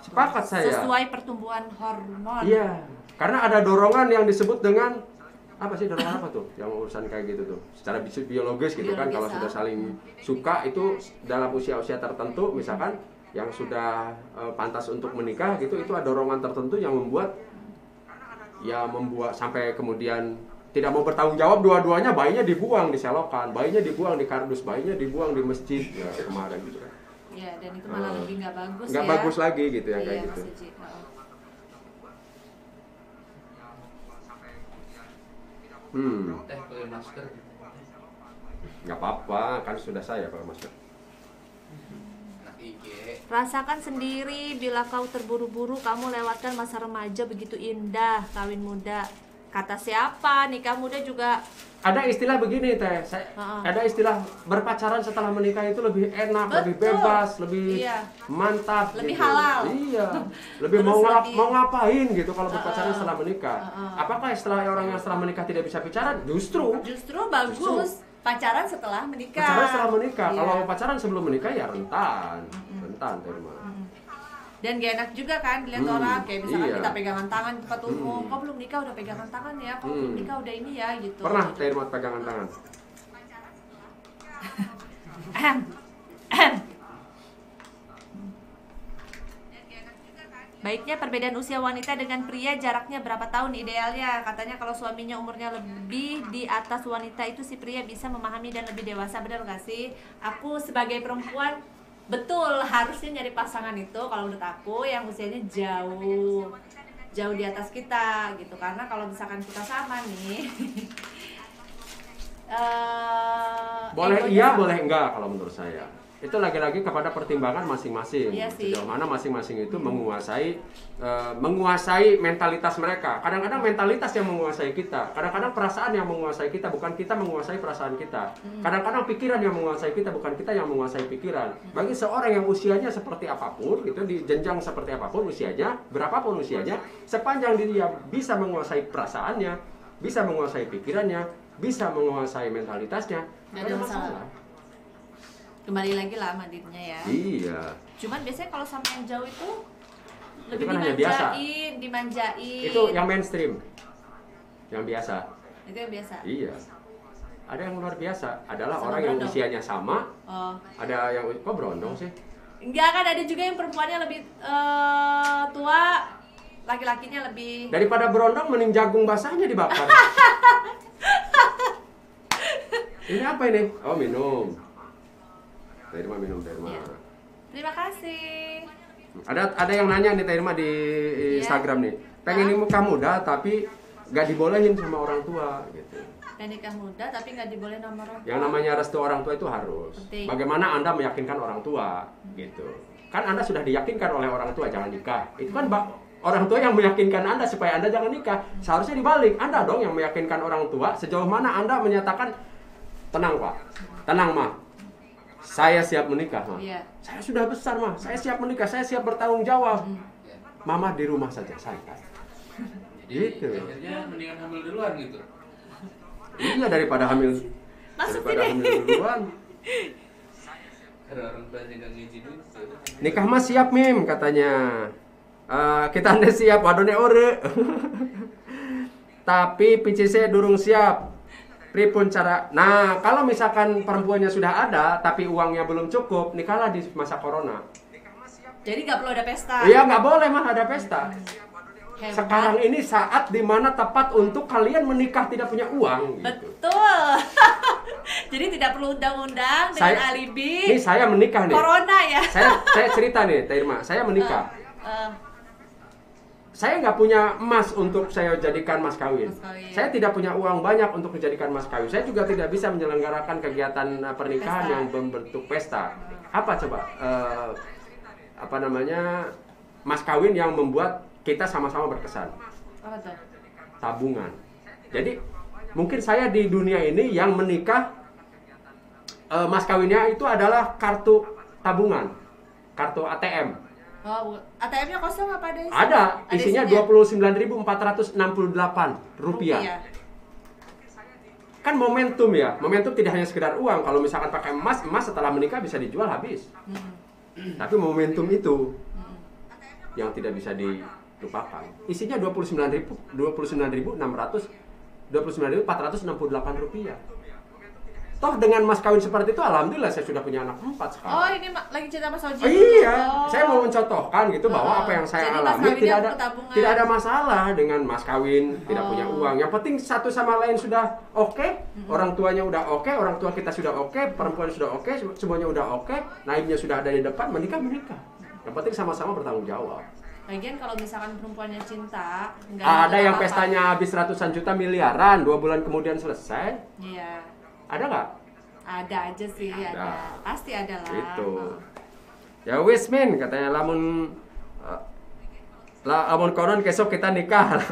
Sepakat saya. Sesuai pertumbuhan hormon. Iya. Karena ada dorongan yang disebut dengan apa sih dorongan apa tuh? Yang urusan kayak gitu tuh. Secara biologis gitu kan, kalau sudah saling suka itu dalam usia-usia tertentu misalkan yang sudah pantas untuk menikah gitu, itu ada dorongan tertentu yang membuat sampai kemudian tidak mau bertanggung jawab, dua-duanya bayinya dibuang di selokan, bayinya dibuang di kardus, bayinya dibuang di masjid ya kemarin gitu kan. Iya, dan itu malah lebih nggak bagus nggak ya. bagus lagi gitu ya, Iya, kayak Mas gitu. Uji. Pakai masker. Nggak apa-apa, kan sudah saya pakai masker. Anak IG. Rasakan sendiri bila kau terburu-buru kamu lewatkan masa remaja begitu indah, kawin muda. Kata siapa? Nikah muda juga Ada istilah begini teh, ada istilah berpacaran setelah menikah itu lebih enak, lebih bebas, lebih mantap, lebih gitu. halal. Iya, lebih mau ngapain gitu kalau berpacaran setelah menikah. Apakah setelah orang yang setelah menikah tidak bisa bicara? Justru bagus. Pacaran setelah menikah. Pacaran setelah menikah. Iya. Kalau pacaran sebelum menikah ya rentan terima. Dan gak enak juga kan dilihat orang kayak misalkan iya. kita pegangan tangan di tempat umum. Kau belum nikah udah pegangan tangan ya, kau belum nikah udah ini ya gitu. Pernah Terima pegangan tangan? Baiknya perbedaan usia wanita dengan pria jaraknya berapa tahun idealnya? Katanya kalau suaminya umurnya lebih di atas wanita itu si pria bisa memahami dan lebih dewasa, benar gak sih? Aku sebagai perempuan betul harusnya nyari pasangan itu kalau menurut aku yang usianya jauh di atas kita gitu, karena kalau misalkan kita sama nih boleh iya boleh enggak kalau menurut saya. Itu lagi-lagi kepada pertimbangan masing-masing. Iya sih. Sejauh mana masing-masing itu menguasai mentalitas mereka. Kadang-kadang mentalitas yang menguasai kita, kadang-kadang perasaan yang menguasai kita, bukan kita menguasai perasaan kita. Kadang-kadang pikiran yang menguasai kita, bukan kita yang menguasai pikiran. Bagi seorang yang usianya seperti apapun, itu di jenjang seperti apapun usianya, berapapun usianya, sepanjang dia bisa menguasai perasaannya, bisa menguasai pikirannya, bisa menguasai mentalitasnya, nggak ada masalah. Kembali lagi lah sama dirinya ya. Iya. Cuman biasanya kalau sama yang jauh itu lebih kan hanya biasa. dimanjain. Itu yang mainstream. Yang biasa. Itu yang biasa. Iya. Ada yang luar biasa, adalah Sama orang yang berondong. usianya sama. Oh. Ada yang kok berondong sih? Enggak kan, ada juga yang perempuannya lebih tua, laki-lakinya lebih. Daripada berondong mending jagung basahnya dibakar. Ini apa ini? Oh, minum. Terima minum, Terima. Iya. Terima kasih. Ada yang nanya nih Terima di Instagram nih. Pengen nikah muda tapi gak dibolehin sama orang tua gitu. Pengen nikah muda tapi nggak dibolehin sama orang tua. Yang namanya restu orang tua itu harus. Penting. Bagaimana Anda meyakinkan orang tua gitu. Kan Anda sudah diyakinkan oleh orang tua jangan nikah. Itu kan orang tua yang meyakinkan Anda supaya Anda jangan nikah. Seharusnya dibalik. Anda dong yang meyakinkan orang tua sejauh mana Anda menyatakan tenang Pak, tenang Ma, saya siap menikah Ma. Iya. Saya sudah besar Ma, saya siap menikah, saya siap bertanggung jawab. Mama di rumah saja santai. Gitu. Akhirnya mendingan hamil duluan gitu. Iya daripada hamil. Masuk Daripada sini. hamil duluan. Karena orang tuanya nggak ngizinin. Nikah mah siap Mim katanya. Kita anda siap wadone ore. Tapi PCC durung siap. Pripun cara? Nah, kalau misalkan perempuannya sudah ada tapi uangnya belum cukup, nikahlah di masa corona. Jadi nggak perlu ada pesta. Iya, nggak boleh mah ada pesta. Hebat. Sekarang ini saat dimana tepat untuk kalian menikah tidak punya uang. Gitu. Betul. Jadi tidak perlu undang-undang dengan alibi. Ini saya menikah nih. Corona ya. Saya cerita nih, Terima. Saya menikah. Saya nggak punya emas untuk saya jadikan mas kawin. Saya tidak punya uang banyak untuk dijadikan mas kawin. Saya juga tidak bisa menyelenggarakan kegiatan pernikahan Pesta. yang berbentuk pesta. Apa coba? Apa namanya? Mas kawin yang membuat kita sama-sama berkesan. Apa tuh? Tabungan. Jadi mungkin saya di dunia ini yang menikah mas kawinnya itu adalah kartu tabungan, kartu ATM. Oh, ATM-nya kosong apa ada? Ada, isinya Rp29.468. Rupiah. Kan momentum ya, momentum tidak hanya sekedar uang. Kalau misalkan pakai emas setelah menikah bisa dijual habis. Tapi momentum itu yang tidak bisa dilupakan. Isinya Rp29.468. Toh dengan mas kawin seperti itu, alhamdulillah saya sudah punya anak 4 sekarang. Oh, ini lagi cerita Mas Oji. Iya, saya mau mencontohkan gitu bahwa apa yang saya Jadi alami mas kawinnya tabungan. tidak ada masalah dengan mas kawin, tidak punya uang. Yang penting satu sama lain sudah oke, orang tuanya udah oke, orang tua kita sudah oke, perempuan sudah oke, semuanya udah oke, naibnya sudah ada di depan, menikah. Yang penting sama-sama bertanggung jawab. Lagian kalau misalkan perempuannya cinta, nggak Ada yang apa-apa. pestanya habis ratusan juta miliaran, 2 bulan kemudian selesai. Iya. Ada nggak? Ada aja sih, ada. Pasti ada lah. Itu. Ya wis min katanya lamun lamun konon besok kita nikah,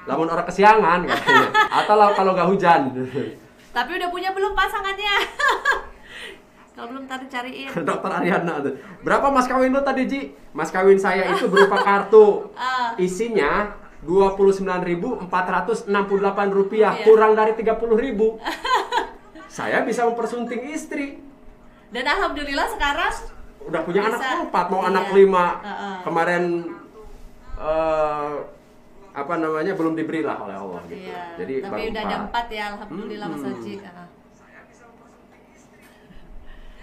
lamun orang kesiangan katanya. Atau kalau nggak hujan. Tapi udah punya belum pasangannya? Kalau belum tadi cariin. Dokter Ariana tuh. Berapa mas kawin lo tadi Ji? Mas kawin saya itu berupa kartu. Isinya 29.468 rupiah, Iya. kurang dari 30.000. Saya bisa mempersunting istri. Dan alhamdulillah sekarang Udah punya bisa. anak 4, mau Iya. anak 5. Kemarin belum diberilah oleh Allah gitu. Iya. Jadi tapi baru udah 4. ada 4 ya, alhamdulillah Mas Oji.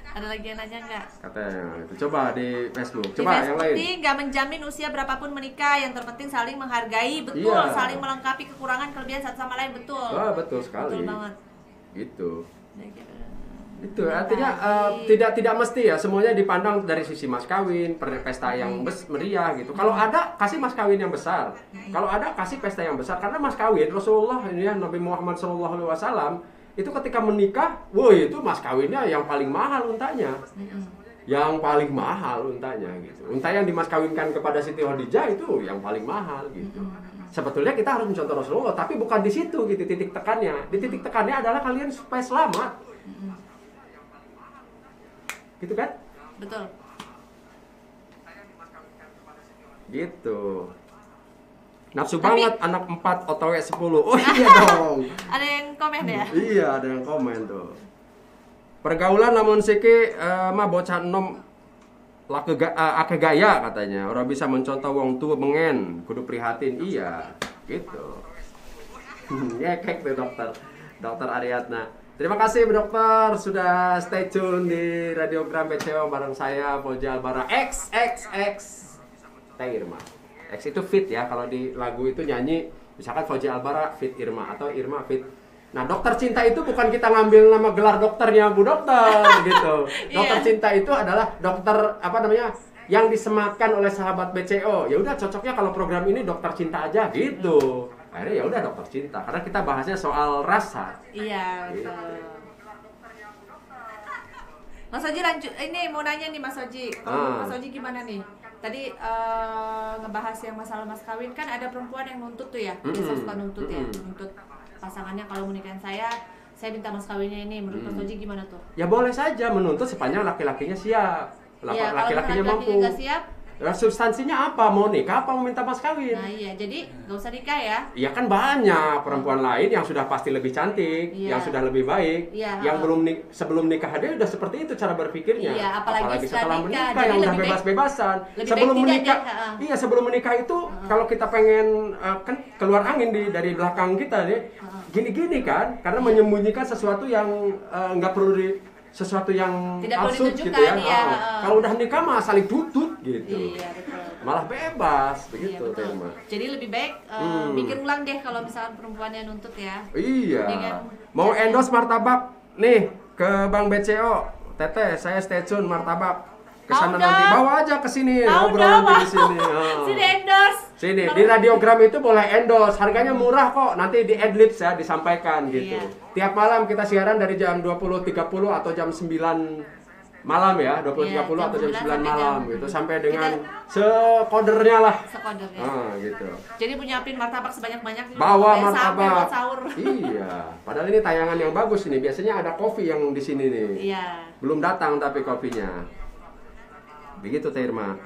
Ada lagi yang nanya nggak? Katanya itu. Coba di Facebook. Di Coba yang Facebook lain. nih nggak menjamin usia berapapun menikah, yang terpenting saling menghargai, betul, Iya. saling melengkapi kekurangan kelebihan satu sama lain, betul. Wah, betul sekali. Betul banget. Gitu. Udah gitu. Itu artinya tidak mesti ya semuanya dipandang dari sisi mas kawin, pesta yang meriah gitu. Kalau ada kasih mas kawin yang besar, kalau ada kasih pesta yang besar karena mas kawin Rasulullah ini ya Nabi Muhammad SAW itu ketika menikah, woi itu mas kawinnya yang paling mahal untanya, yang paling mahal untanya gitu. Unta yang dimas kawinkan kepada Siti Khadijah itu yang paling mahal gitu. Sebetulnya kita harus mencontoh Rasulullah, tapi bukan di situ gitu titik tekannya. Di titik tekannya adalah kalian supaya selamat. Gitu kan? Betul. Gitu. Nafsu Tapi- banget anak 4 OTW 10. Oh iya dong. Ada yang komen ya? Iya, ada yang komen tuh. Pergaulan lamun siki mah bocah enom ake gaya katanya. Orang bisa mencontoh wong tua mengen, kudu prihatin. Iya, gitu. Ngekek tuh dokter. Dokter Ariadna. Terima kasih Bu Dokter sudah stay tune di Radiogram BCO bareng saya Fauzi Albara XXX Teh Irma. X itu fit ya, kalau di lagu itu nyanyi misalkan Fauzi Albara fit Irma atau Irma fit. Nah, dokter cinta itu bukan kita ngambil nama gelar dokternya Bu Dokter gitu. Dokter cinta itu adalah dokter yang disematkan oleh sahabat BCO. Ya udah cocoknya kalau program ini dokter cinta aja gitu. Akhirnya ya udah dokter cinta karena kita bahasnya soal rasa. Iya, betul. Mas Oji lanjut, ini mau nanya nih Mas Oji. Kalau Mas Oji gimana nih? Tadi ngebahas yang masalah mas kawin, kan ada perempuan yang nuntut tuh ya, biasa suka nuntut ya, nuntut pasangannya kalau menikahin saya minta mas kawinnya ini. Menurut Mas Oji gimana tuh? Ya boleh saja menuntut sepanjang laki-lakinya siap. Iya, kalau Laki-lakinya mampu. nggak siap, Ya, substansinya apa? Mau nikah apa mau minta mas kawin? nah iya, jadi nggak usah nikah ya. Iya kan banyak perempuan lain yang sudah pasti lebih cantik, Iya. yang sudah lebih baik, Iya, yang sebelum nikah aja udah seperti itu cara berpikirnya. Iya, apalagi setelah setelah nikah. menikah Jadi yang udah lebih baik- bebas-bebasan. lebih Sebelum baik tidak menikah, deh, iya sebelum menikah itu kalau kita pengen kan keluar angin dari belakang kita deh, gini-gini kan, karena menyembunyikan sesuatu yang nggak perlu sesuatu yang Tidak perlu absurd gitu ditunjukkan, ya. iya. Kalau udah nikah mah saling tutut gitu. Iya, betul. Malah bebas Iya, begitu betul. Tema. Jadi lebih baik mikir ulang deh kalau misalkan perempuannya nuntut ya. Iya. Dengan Mau cara- endorse martabak nih ke Bank BCO. Teteh, saya stay tune martabak. Kesana Mau nanti dong. bawa aja ke sini Mau ngobrol dong, nanti mau. di sini. Sini endorse. Sini di radiogram itu boleh endorse. Harganya murah kok. Nanti di adlibs ya disampaikan gitu. Iya. Tiap malam kita siaran dari jam 20.30 atau jam 9 malam ya, 20.30 Iya, atau jam jam 9 9 malam sampai gitu jam- sampai dengan sekodernya lah. Sekodernya. Gitu. Jadi nyiapin martabak sebanyak-banyaknya. Bawa sampai martabak. buat sahur. Iya, padahal ini tayangan yang bagus ini. Biasanya ada kopi yang di sini nih. Iya. Belum datang tapi kopinya. Begitu Teh Irma.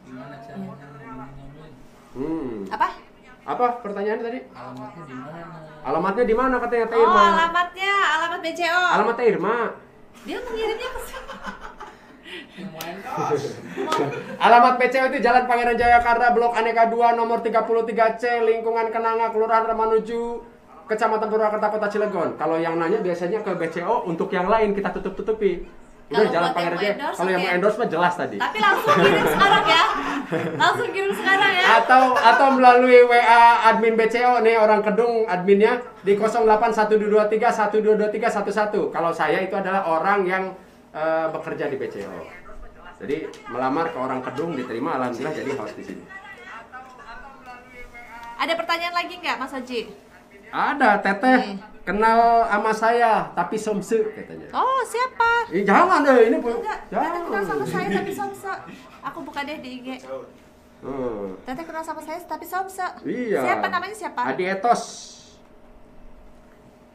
Gimana caranya Apa? Apa pertanyaan tadi? alamatnya di mana? Alamatnya di mana katanya Teh Oh, Irma? alamat BCO. Alamat Teh Irma. Dia mengirimnya ke sini. Yang main kos. Alamat PCO itu Jalan Pangeran Jayakarta, Blok Aneka 2, nomor 33C, lingkungan Kenanga, Kelurahan Ramanuju, Kecamatan Purwakarta Kota Cilegon. Kalau yang nanya biasanya ke BCO, untuk yang lain kita tutup-tutupi. Udah Kalau jalan buat Pangeran yang aja. mau endorse, Kalau yang mau oke. endorse mah jelas tadi. Tapi langsung kirim sekarang ya. Langsung kirim sekarang ya. Atau melalui WA admin BCO nih, orang Kedung adminnya di 081231222311. Kalau saya itu adalah orang yang bekerja di BCO. Jadi melamar ke orang Kedung diterima, alhamdulillah jadi host di sini. Ada pertanyaan lagi nggak Mas Haji? Ada teteh kenal sama saya tapi somse katanya. Oh, siapa? Jangan deh ini Enggak, Teteh kenal sama saya tapi somse. Aku buka deh di IG. Teteh kenal sama saya tapi somse. Iya. Siapa namanya siapa? Adi Etos.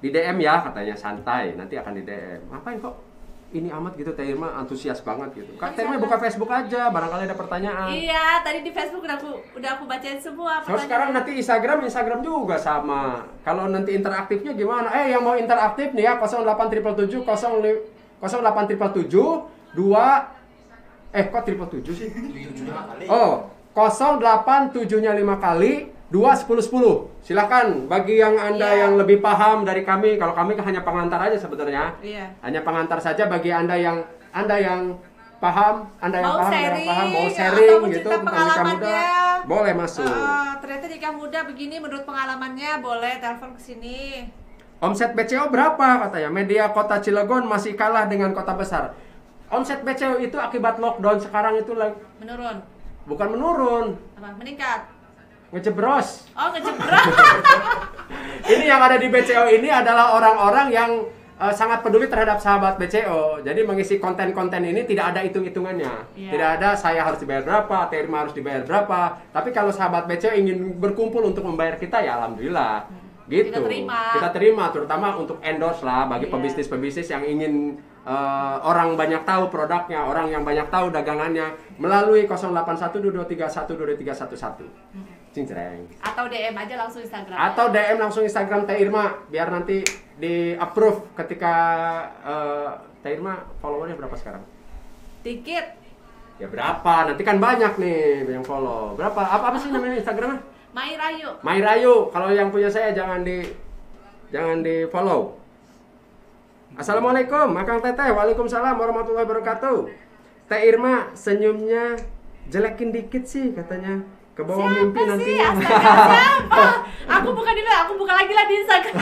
Di DM ya katanya, santai, nanti akan di DM. Ngapain kok ini amat gitu, Teh Irma antusias banget gitu. Kak Teh Irma buka Facebook aja, barangkali ada pertanyaan. Iya, tadi di Facebook udah aku bacain semua. So sekarang nanti Instagram juga sama. Kalau nanti interaktifnya gimana? Yang mau interaktif nih ya 08777 08777 2 kok triple 7 sih? Oh, 087-nya 5 kali 2-10-10. Silakan bagi yang Anda yang lebih paham dari kami. Kalau kami hanya pengantar aja sebenarnya. Iya. Hanya pengantar saja bagi Anda yang paham, mau sharing, mau atau sharing mau gitu cerita tentang nikah muda, pengalamannya. boleh masuk. Ternyata nikah muda begini menurut pengalamannya, boleh telepon ke sini. Omset BCO berapa katanya? Media Kota Cilegon masih kalah dengan kota besar. Omset BCO itu akibat lockdown sekarang itu Menurun. bukan menurun, Apa? Meningkat. ngejebros. Oh, ngejebrak. Ini yang ada di BCO ini adalah orang-orang yang sangat peduli terhadap sahabat BCO. Jadi mengisi konten-konten ini tidak ada hitung-hitungannya. Iya. Tidak ada saya harus dibayar berapa, Teh Irma harus dibayar berapa. Tapi kalau sahabat BCO ingin berkumpul untuk membayar kita, ya alhamdulillah. Gitu. Kita terima, terutama untuk endorse lah bagi pebisnis-pebisnis yang ingin orang banyak tahu produknya, orang yang banyak tahu dagangannya melalui 08122312312311. Cincreng. Atau DM aja langsung Instagram. Atau DM langsung Instagram Teh Irma biar nanti di approve ketika Teh Irma followernya berapa sekarang? Dikit. Ya berapa? Nanti kan banyak nih yang follow. Berapa? Apa sih namanya Instagramnya? Mai Rayu. Mai Rayu. Kalau yang punya saya jangan di follow. Assalamualaikum, Akang Teteh. Waalaikumsalam warahmatullahi wabarakatuh. Teh Irma senyumnya jelekin dikit sih katanya. Ke bawah mimpi nanti. Siapa? Aku buka lagi lah di Instagram.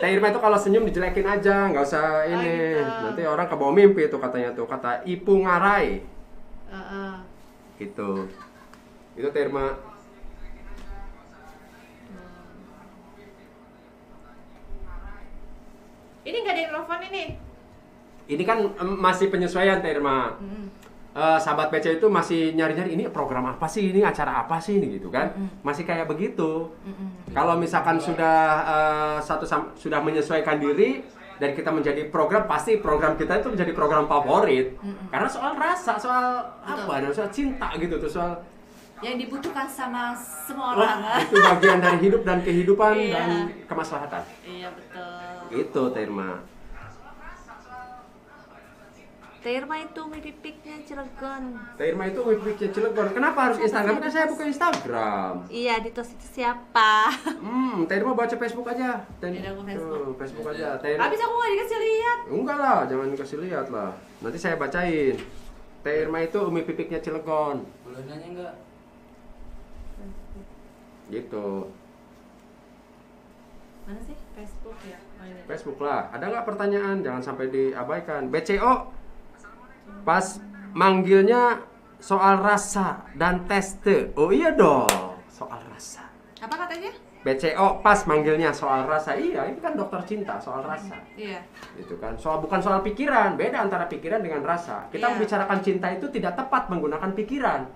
Teh Irma itu kalau senyum dijelekin aja, nggak usah ini. gitu. Nanti orang ke bawah mimpi itu katanya tuh, kata Ipu Ngarai. Gitu. Itu Teh Irma. Ini nggak ada yang telepon ini. Ini kan masih penyesuaian Teh Irma. Sahabat PC itu masih nyari-nyari ini program apa sih, ini acara apa sih ini gitu kan, masih kayak begitu. Kalau misalkan sudah menyesuaikan diri dan kita menjadi program, pasti program kita itu menjadi program favorit karena soal rasa, soal apa, soal cinta gitu tuh, soal yang dibutuhkan sama semua orang. itu bagian dari hidup dan kehidupan Iya. dan kemaslahatan. Iya betul. Itu Teh Irma. Teh Irma itu miripiknya Cilegon. Teh Irma itu webnya Cilegon. Kenapa harus Instagram? Kan saya buka Instagram. Iya, di tos itu siapa? Teh Irma baca Facebook aja. Tidak, aku Facebook. Facebook aja. Teh Irma. Habis aku nggak dikasih lihat. Enggak lah, jangan dikasih lihat lah. Nanti saya bacain. Teh Irma itu umi pipiknya Cilegon. Boleh nanya enggak? Gitu. Mana sih? Facebook ya? Oh, ini. Facebook lah. Ada nggak pertanyaan? Jangan sampai diabaikan. BCO pas manggilnya soal rasa dan teste. Oh iya dong, soal rasa. Apa katanya? BCO pas manggilnya soal rasa. Iya, ini kan dokter cinta, soal rasa. Iya. Gitu kan. Bukan soal pikiran, beda antara pikiran dengan rasa. Kita Iya. membicarakan cinta itu tidak tepat menggunakan pikiran,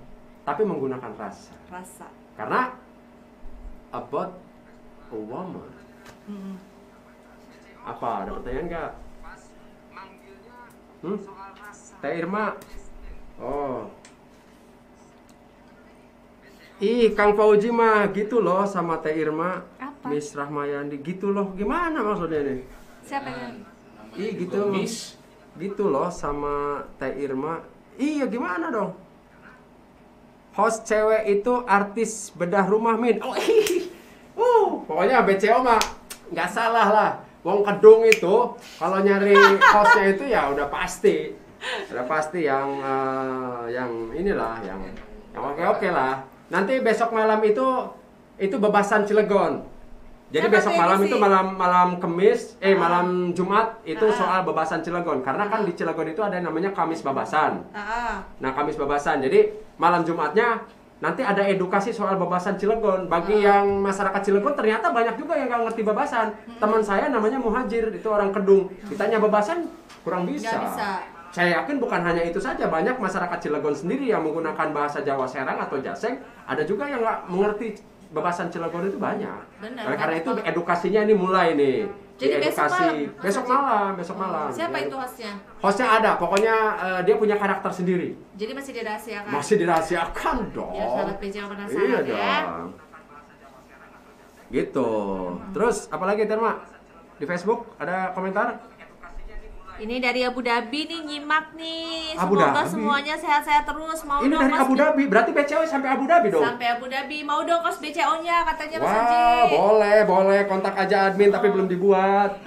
tapi menggunakan rasa. Rasa. Karena about a woman. Apa? Ada pertanyaan nggak? Teh Irma. Oh. Ih, Kang Fauji mah gitu loh sama Teh Irma. Apa? Miss Rahmayandi gitu loh. Gimana maksudnya nih? Siapa yang? Ih, gitu. Miss. Gitu loh sama Teh Irma. Iya, gimana dong? Host cewek itu artis bedah rumah Min. Oh, Pokoknya BCO mah nggak salah lah. Wong Kedung itu kalau nyari hostnya itu ya udah pasti yang inilah yang oke lah. Nanti besok malam itu bebasan Cilegon. Jadi besok malam itu malam Kemis, malam Jumat itu soal bebasan Cilegon. Karena kan di Cilegon itu ada yang namanya Kamis Babasan. Nah, Kamis Babasan. Jadi malam Jumatnya nanti ada edukasi soal bebasan Cilegon. Bagi yang masyarakat Cilegon ternyata banyak juga yang nggak ngerti bebasan. Teman saya namanya Muhajir, itu orang Kedung. Ditanya bebasan kurang bisa. Nggak bisa. Saya yakin bukan hanya itu saja, banyak masyarakat Cilegon sendiri yang menggunakan bahasa Jawa Serang atau Jaseng. Ada juga yang nggak mengerti bebasan Cilegon itu banyak. Benar, karena itu edukasinya ini mulai nih. Jadi edukasi besok malam. Siapa itu hostnya? Hostnya ada, pokoknya dia punya karakter sendiri. Jadi masih dirahasiakan. Masih dirahasiakan dong. Ya, sahabat BCO penasaran Iya ya. dong. Gitu. Terus apalagi Terma? Di Facebook ada komentar? Ini dari Abu Dhabi nih, nyimak nih. Abu Semoga Dhabi? semuanya sehat-sehat terus. Mau Ini dong dari kos Abu Dhabi, berarti BCO sampai Abu Dhabi dong? Sampai Abu Dhabi. Mau dong kos BCO-nya katanya Mas Wah, Haji. boleh. Kontak aja admin tapi belum dibuat.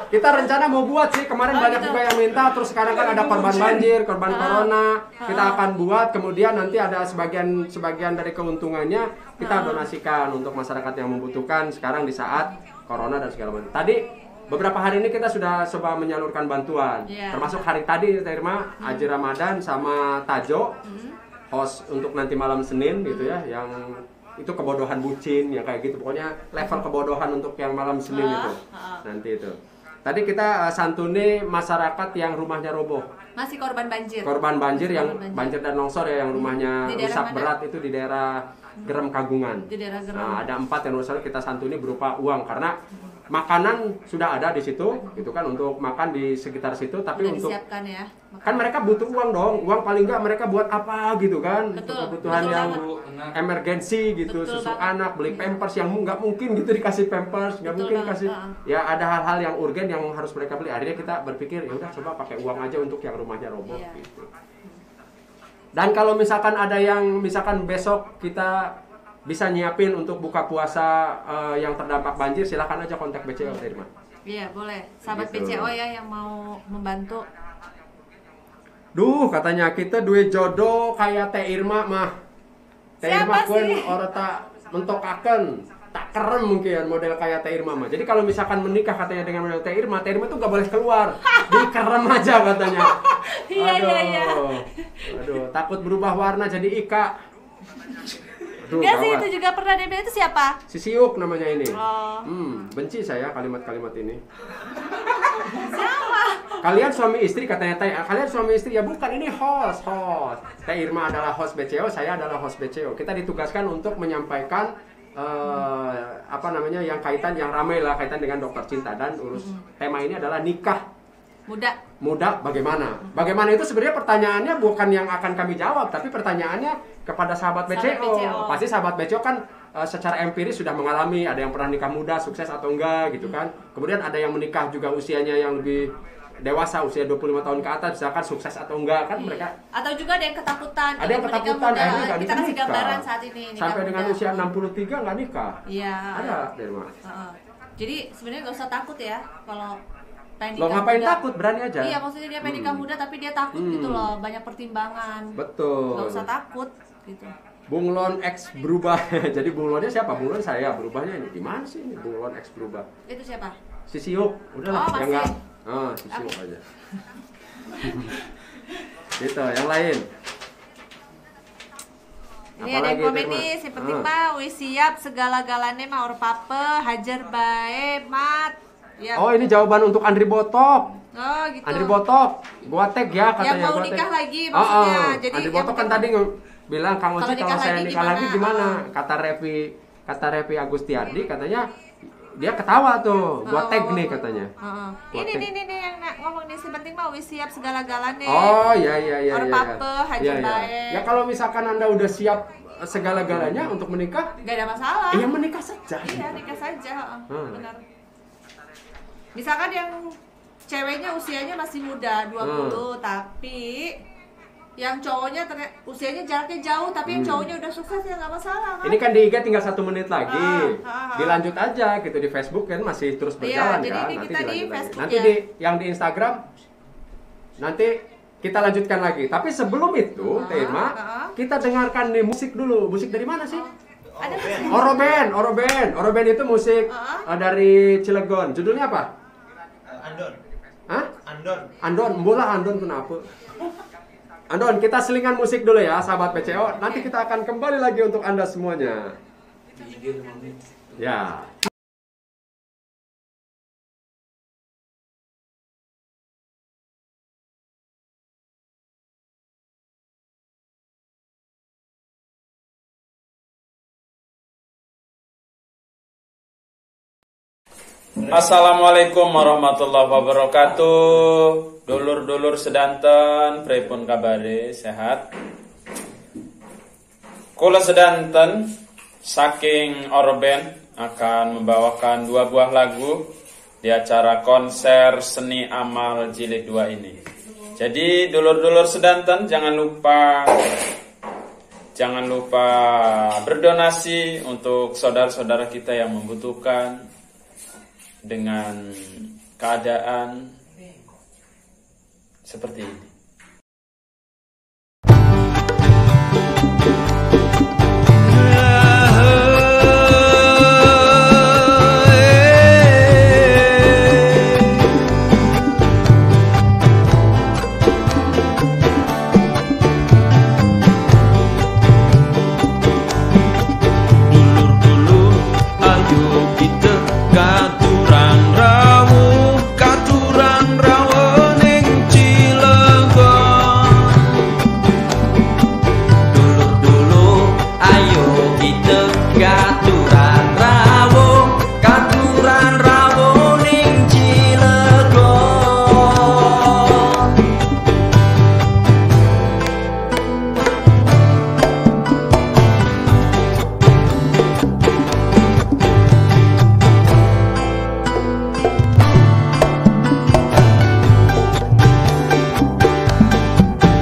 Kita rencana mau buat sih, kemarin banyak gitu. juga yang minta, terus sekarang kan ada korban banjir, korban corona. Kita akan buat, kemudian nanti ada sebagian dari keuntungannya kita donasikan untuk masyarakat yang membutuhkan sekarang di saat corona dan segala macam. Tadi beberapa hari ini kita sudah coba menyalurkan bantuan, termasuk hari tadi Irma, Haji Ramadan sama Tajo, host untuk nanti malam Senin gitu ya, yang itu kebodohan bucin ya kayak gitu, pokoknya level kebodohan untuk yang malam Senin itu, nanti itu. Tadi kita santuni masyarakat yang rumahnya roboh. Masih korban banjir. Korban banjir yang banjir dan longsor ya, yang rumahnya rusak berat itu di daerah Gerem Kagungan. Di daerah Gerem. Nah, ada 4 yang rusak kita santuni berupa uang karena makanan sudah ada di situ, gitu kan, untuk makan di sekitar situ, tapi udah untuk disiapkan ya. kan mereka butuh uang dong, uang paling nggak mereka buat apa gitu kan, Betul, kebutuhan betul yang banget. emergensi gitu, Betul susu banget. anak, beli pampers yang nggak mungkin gitu dikasih pampers, nggak Betul mungkin banget, kasih, ya ada hal-hal yang urgen yang harus mereka beli. Akhirnya kita berpikir ya udah coba pakai uang aja untuk yang rumahnya roboh gitu. Dan kalau misalkan ada yang misalkan besok kita bisa nyiapin untuk buka puasa yang terdampak banjir, silakan aja kontak BCO Irma. Iya, boleh. Sahabat Gitu. BCO ya yang mau membantu. Duh, katanya kita duwe jodoh kayak Teh Irma mah. Teh Irma Siapa pun sih? orang tak mentokaken, tak keren mungkin model kayak Teh Irma mah. Jadi kalau misalkan menikah katanya dengan model Teh Irma tuh gak boleh keluar, dikerem aja katanya. Iya. Aduh, takut berubah warna jadi Ika. Aduh, Enggak sih, gawat. itu juga pernah DP itu siapa? Si Siuk namanya ini. Oh. Benci saya kalimat-kalimat ini. Siapa? Kalian suami istri katanya Teh. Kalian suami istri ya bukan, ini host. Teh Irma adalah host BCO, saya adalah host BCO. Kita ditugaskan untuk menyampaikan yang ramai lah kaitan dengan dokter cinta, dan tema ini adalah nikah muda bagaimana? Bagaimana itu sebenarnya pertanyaannya bukan yang akan kami jawab, tapi pertanyaannya kepada sahabat BCO. Pasti sahabat BCO kan secara empiris sudah mengalami, ada yang pernah nikah muda, sukses atau enggak gitu kan. Kemudian ada yang menikah juga usianya yang lebih dewasa, usia 25 tahun ke atas, misalkan sukses atau enggak kan mereka. Atau juga ada yang ketakutan. Ada yang ketakutan, akhirnya nggak Kita kasih nikah. gambaran saat ini. nikah Sampai dengan muda. usia 63 nggak nikah. Iya. Ada, Derma. Jadi sebenarnya nggak usah takut ya kalau pengen Lo nikah ngapain muda. takut, berani aja. Iya, maksudnya dia pengen nikah muda tapi dia takut gitu loh, banyak pertimbangan. Betul. Nggak usah takut gitu. Bunglon X berubah. Jadi bunglonnya siapa? Bunglon saya, berubahnya ini di mana sih ini bunglon X berubah? Itu siapa? Si Siuk, udahlah Oh, yang masih. enggak. Si Siuk aja. Gitu, yang lain. Ini ada yang komen nih, si penting Ah. mah wis siap segala-galanya mah or pape, hajar bae, mat. Ya. Oh, ini jawaban untuk Andri Botok. Oh, gitu. Andri Botok, gua tag ya katanya. Yang mau gua tag. nikah lagi maksudnya. Jadi Andri yang Botok kan tadi bilang Kang Oci kalau kalau nikah saya lagi nikah lagi gimana? gimana? Kata Revi Agustiardi katanya dia ketawa tuh. Gua tag nih katanya. Gua Ini tag. nih yang ngomong nih, si penting mah wis siap segala-galanya. Oh, iya. Or pape, hajar bae. Ya kalau misalkan Anda udah siap segala-galanya untuk menikah, Gak ada masalah. ya menikah saja. Iya, nikah saja. Hmm. Benar. Misalkan yang ceweknya usianya masih muda 20 tapi yang cowoknya usianya jaraknya jauh tapi yang cowoknya udah sukses ya nggak masalah kan? Ini kan di IG tinggal 1 menit lagi, dilanjut aja gitu di Facebook kan masih terus berjalan jadi kan. ini Nanti kita di dilanjut lagi. Facebook Nanti ya. yang di Instagram nanti kita lanjutkan lagi. Tapi sebelum itu, Tema, kita dengarkan nih musik dulu. Musik dari mana sih? Ada Oroben itu musik dari Cilegon. Judulnya apa? Andon. Hah? Andon. Andon kenapa? Andon, kita selingan musik dulu ya, sahabat PCO. Nanti kita akan kembali lagi untuk Anda semuanya. Ya. Assalamualaikum warahmatullahi wabarakatuh. Dulur-dulur sedanten, pripun kabare, sehat? Kula sedanten saking Oroben akan membawakan 2 buah lagu di acara konser seni amal jilid 2 ini. Jadi dulur-dulur sedanten jangan lupa berdonasi untuk saudara-saudara kita yang membutuhkan dengan keadaan seperti ini.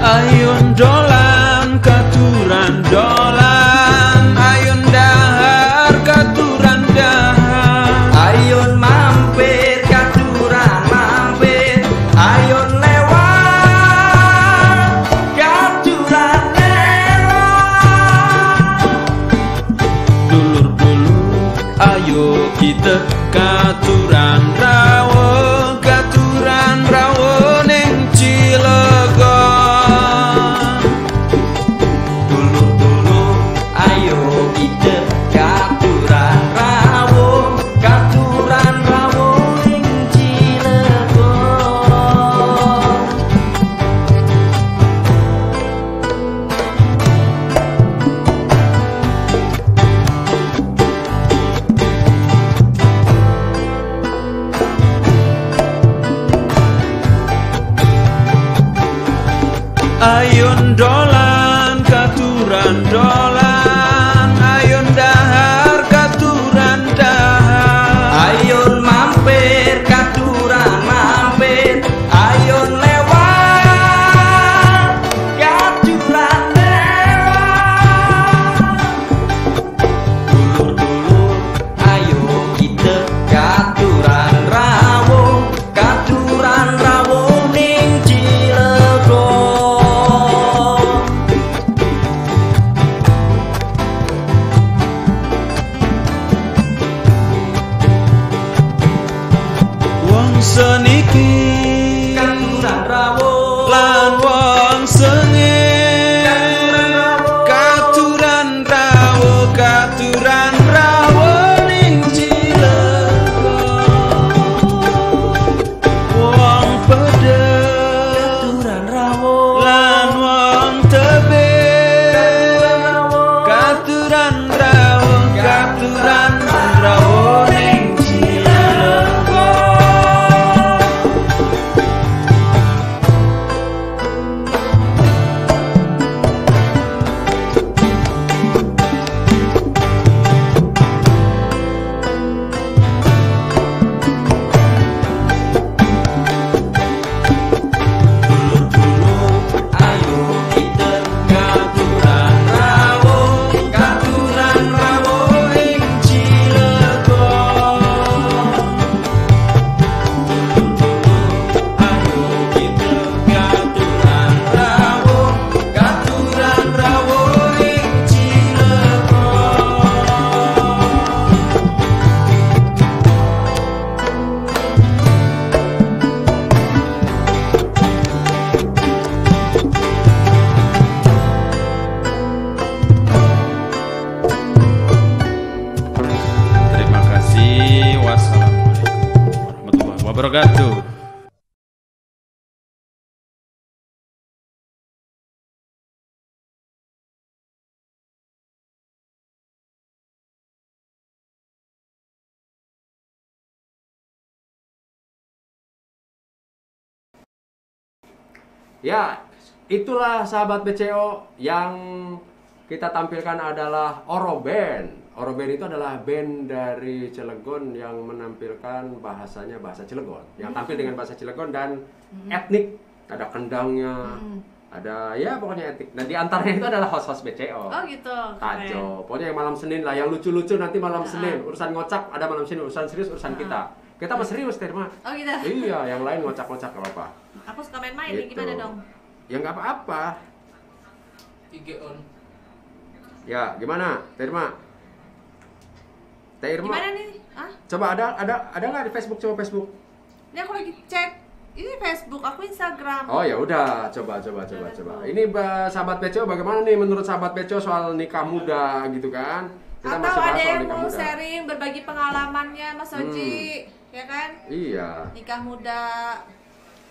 Ayun dolan katuran dolan, ayun dahar katuran dahar, ayun mampir katuran mampir, ayun lewat katuran lewat. Dulur-dulur ayo kita katuran rawuh ning Cilegon. seniki katuran rawuh lan wong sengit katuran rawuh ning Cilegon. Wong pedhe katuran rawuh lan wong tebih katuran rawuh ning Cilegon. Ya, itulah sahabat BCO yang kita tampilkan adalah Oroben. Oroben itu adalah band dari Cilegon yang menampilkan bahasanya bahasa Cilegon. Yang tampil dengan bahasa Cilegon dan etnik. Ada kendangnya, ada ya pokoknya etnik. Nah di antaranya itu adalah host-host BCO. Oh gitu. Tajo. Pokoknya yang malam Senin lah, yang lucu-lucu nanti malam Senin. Urusan ngocak ada malam Senin, urusan serius urusan kita. Kita mah serius, Terma. Oh gitu. Iya, yang lain ngocak-ngocak gak apa-apa. Aku suka main-main nih, gimana dong? Ya nggak apa-apa. IG on. Ya, gimana, Terma? Terma. Gimana nih? Hah? Coba ada nggak di Facebook? Coba Facebook. Ini aku lagi cek. Ini Facebook, aku Instagram. Oh ya udah, coba. Ini sahabat BCO bagaimana nih menurut sahabat BCO soal nikah muda gitu kan? Kita Atau masih bahas ada soal yang nikah mau muda. sharing, berbagi pengalamannya Mas Oji, ya kan? Iya. Nikah muda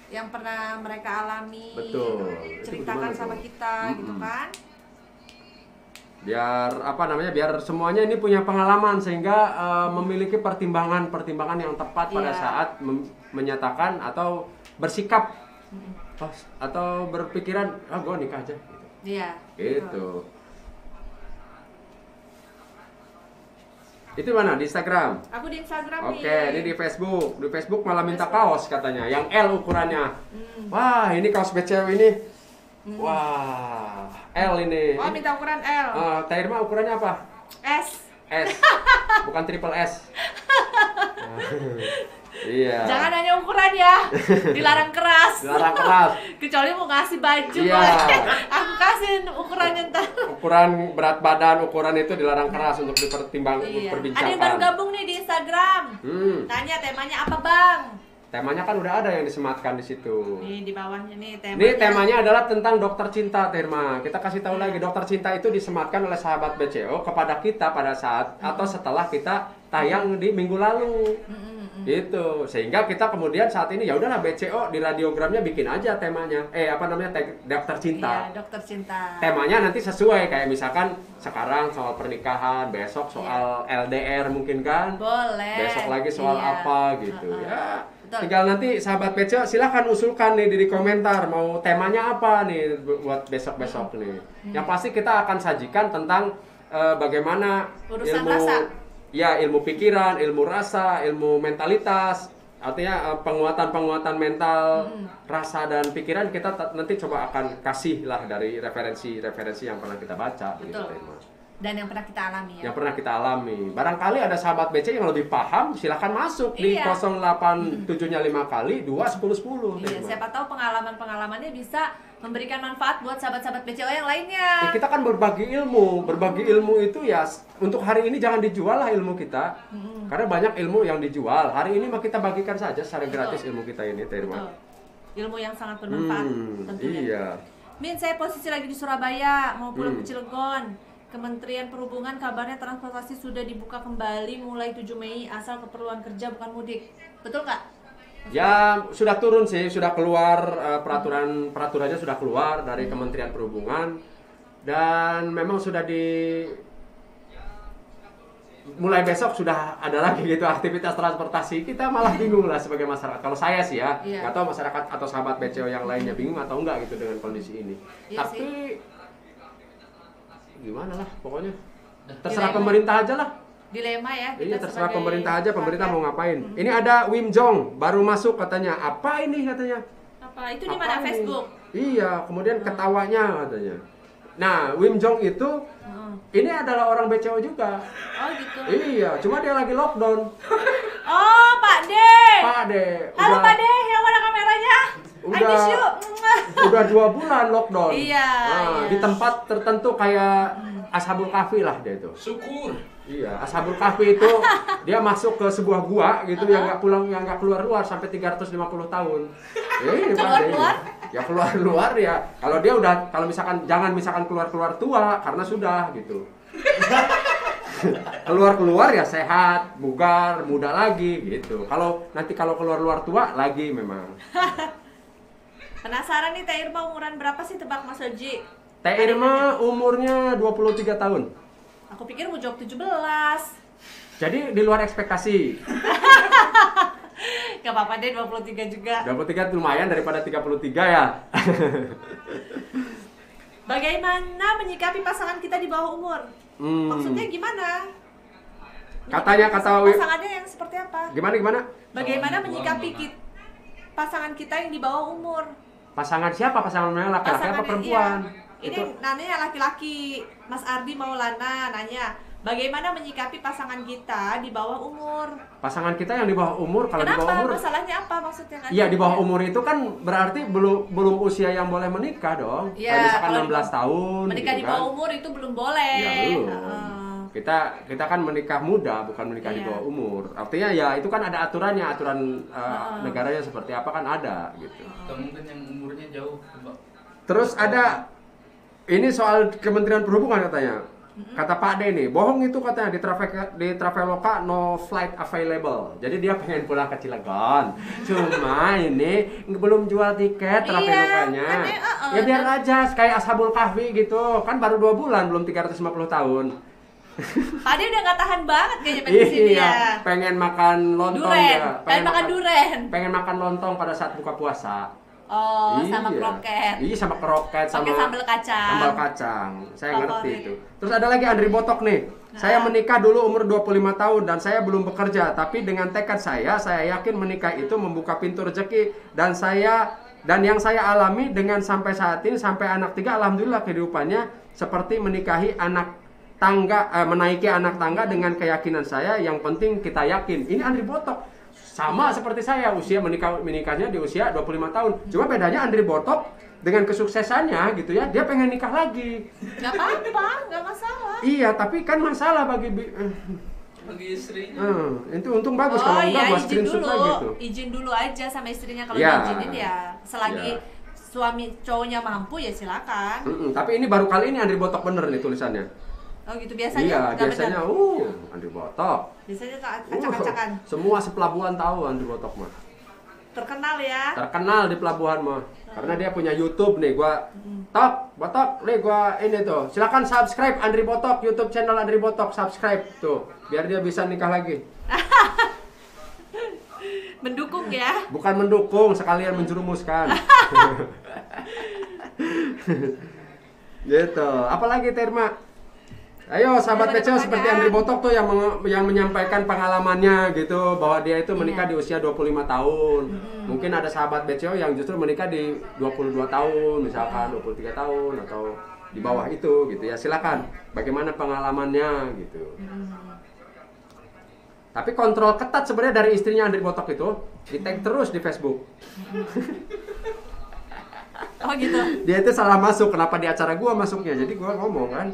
yang pernah mereka alami. Betul. Ceritakan Itu sama gimana tuh? kita gitu kan? Biar biar semuanya ini punya pengalaman sehingga memiliki pertimbangan yang tepat pada Iya. saat menyatakan atau bersikap atau berpikiran gue nikah aja gitu. Iya. Gitu. Itu mana di Instagram? Aku di Instagram nih. Oke, ini di Facebook. Di Facebook malah minta kaos katanya, yang L ukurannya. Wah, ini kaos BCO ini. Wah, L ini. Oh, minta ukuran L. Teh Irma ukurannya apa? S. S. Bukan triple S. Iya. Jangan hanya ukuran ya. Dilarang keras. Dilarang keras. Kecuali mau ngasih baju. Iya. Aku kasih ukurannya ntar. Ukuran berat badan, ukuran itu dilarang keras untuk Iya. diperbincangkan. Ada yang baru gabung nih di Instagram. Tanya temanya apa, Bang? Temanya kan udah ada yang disematkan di situ. Nih di bawahnya nih temanya. Ini temanya adalah tentang dokter cinta, Terma. Kita kasih tahu lagi, dokter cinta itu disematkan oleh sahabat BCO kepada kita pada saat atau setelah kita tayang di minggu lalu. Gitu. Sehingga kita kemudian saat ini ya udahlah BCO di radiogramnya bikin aja temanya. Dokter cinta. Iya, dokter cinta. Temanya nanti sesuai kayak misalkan sekarang soal pernikahan, besok soal LDR mungkin kan. Boleh. Besok lagi soal Iya. apa gitu ya. Betul. Tinggal nanti sahabat BCO silahkan usulkan nih di komentar mau temanya apa nih buat besok-besok nih. Yang pasti kita akan sajikan tentang bagaimana Urusan ilmu rasa. ya ilmu pikiran, ilmu rasa, ilmu mentalitas. Artinya penguatan mental, rasa dan pikiran kita nanti coba akan kasih lah dari referensi yang pernah kita baca gitu, Betul. Terma. Dan yang pernah kita alami ya. Yang pernah kita alami. Barangkali ada sahabat BC yang lebih paham, silahkan masuk di Iya. 087-nya 5 kali 2-10-10. Iya, siapa tahu pengalamannya bisa memberikan manfaat buat sahabat-sahabat BCO yang lainnya. Kita kan berbagi ilmu itu ya untuk hari ini jangan dijual lah ilmu kita, karena banyak ilmu yang dijual. Hari ini mah kita bagikan saja secara gratis ilmu kita ini, Terma. Betul. Ilmu yang sangat bermanfaat tentunya. Iya. Min, saya posisi lagi di Surabaya, mau pulang ke Cilegon. Kementerian Perhubungan kabarnya transportasi sudah dibuka kembali mulai 7 Mei asal keperluan kerja bukan mudik. Betul nggak? Ya sudah turun sih, sudah keluar peraturannya sudah keluar dari Kementerian Perhubungan dan memang sudah mulai besok sudah ada lagi gitu aktivitas transportasi. Kita malah bingung lah sebagai masyarakat. Kalau saya sih ya, Iya. nggak tahu masyarakat atau sahabat BCO yang lainnya bingung atau enggak gitu dengan kondisi ini. Iya Tapi gimana lah pokoknya terserah Dilema. pemerintah aja lah. Dilema ya. Iya kita terserah sebagai pemerintah aja, pemerintah mau rakyat. ngapain. Ini ada Wim Jong baru masuk katanya. Apa ini katanya? Apa? Itu di Apa mana? ini? Facebook? Iya, kemudian ketawanya katanya. Nah, Wim Jong itu ini adalah orang BCO juga. Oh gitu. Iya, cuma dia lagi lockdown. Oh, Pak D. Pak De, Halo Pak D, yang mana kameranya? I Udah. miss you. udah 2 bulan lockdown. Iya, iya. Di tempat tertentu kayak Ashabul Kahfi lah dia itu. Syukur. Iya, Ashabul Kahfi itu dia masuk ke sebuah gua gitu yang nggak keluar sampai 350 tahun. Ini Keluar-keluar? Ya keluar ya. Kalau misalkan keluar tua karena sudah gitu. Keluar ya sehat, bugar, muda lagi gitu. Kalau keluar tua lagi memang. Penasaran nih Teh Irma umuran berapa sih tebak Mas Oji? Teh Irma umurnya 23 tahun. Aku pikir mau jawab 17. Jadi di luar ekspektasi. Gak apa-apa deh 23 juga. 23 lumayan daripada 33 ya. Bagaimana menyikapi pasangan kita di bawah umur? Maksudnya gimana? Katanya pasangannya yang seperti apa? Gimana? Bagaimana menyikapi pasangan kita yang di bawah umur? Pasangan siapa? Pasangan mana? Laki-laki apa perempuan? Iya. Ini nanya laki-laki. Mas Ardi Maulana nanya, bagaimana menyikapi pasangan kita di bawah umur? Pasangan kita yang di bawah umur, kalau Kenapa? di bawah umur Masalahnya apa maksudnya kan? Iya, di bawah umur itu kan berarti belum usia yang boleh menikah dong. Iya, Kayak misalkan kalau 16 tahun. Menikah gitu di kan. bawah umur itu belum boleh. Ya, belum. Kita kan menikah muda, bukan menikah di Iya. bawah umur. Artinya ya itu kan ada aturannya, aturan negaranya seperti apa kan ada gitu. Atau mungkin yang umurnya jauh. Terus ada ini soal Kementerian Perhubungan katanya. Kata Pak D nih, bohong itu katanya di Traveloka no flight available. Jadi dia pengen pulang ke Cilegon. Cuma ini belum jual tiket Travelokanya. Ya biar aja kayak Ashabul Kahfi gitu. Kan baru 2 bulan, belum 350 tahun. Pak D udah gak tahan banget kayaknya pengen kesini ya. Pengen makan lontong Duren. ya. Pengen makan duren. Pengen makan lontong pada saat buka puasa. Oh, sama kroket. Iya, sama kroket, sama Pakai sambal kacang. Sambal kacang. Saya Favorit. ngerti itu. Terus ada lagi Andri Botok nih. Saya menikah dulu umur 25 tahun dan saya belum bekerja, tapi dengan tekad saya yakin menikah itu membuka pintu rezeki dan yang saya alami dengan sampai saat ini sampai anak 3, alhamdulillah kehidupannya seperti menikahi anak tangga, menaiki anak tangga dengan keyakinan saya. Yang penting kita yakin. Ini Andri Botok sama seperti saya, usia menikahnya di usia 25 tahun. Cuma bedanya Andri Botok dengan kesuksesannya gitu ya, dia pengen nikah lagi. Gak apa-apa, gak masalah. Iya, tapi kan masalah bagi istrinya. Itu untung bagus kalau enggak gua screenshot lagi gitu. Izin dulu aja sama istrinya, kalau Ya. diizinin ya selagi suami cowoknya mampu ya silakan. Tapi ini baru kali ini Andri Botok bener nih tulisannya. Oh gitu biasanya? Iya, nggak biasanya benar? Andri Botok. Biasanya acak-acakan. Semua sepelabuhan tahu Andri Botok mah. Terkenal ya. Terkenal di pelabuhan mah. Karena dia punya YouTube nih, gua Botok, nih gua ini tuh. Silakan subscribe Andri Botok, YouTube channel Andri Botok, subscribe tuh, biar dia bisa nikah lagi. Mendukung ya. Bukan mendukung, sekalian menjerumuskan. Gitu. Apalagi Terma? Ayo sahabat BCO seperti Andri Botok tuh yang menyampaikan pengalamannya gitu, bahwa dia itu menikah di usia 25 tahun. Mungkin ada sahabat BCO yang justru menikah di 22 tahun, misalkan 23 tahun atau di bawah itu gitu ya. Silakan bagaimana pengalamannya gitu. Tapi kontrol ketat sebenarnya dari istrinya Andri Botok itu, di-tag terus di Facebook. Oh gitu. Dia itu salah masuk, kenapa di acara gua masuknya? Jadi gua ngomong kan.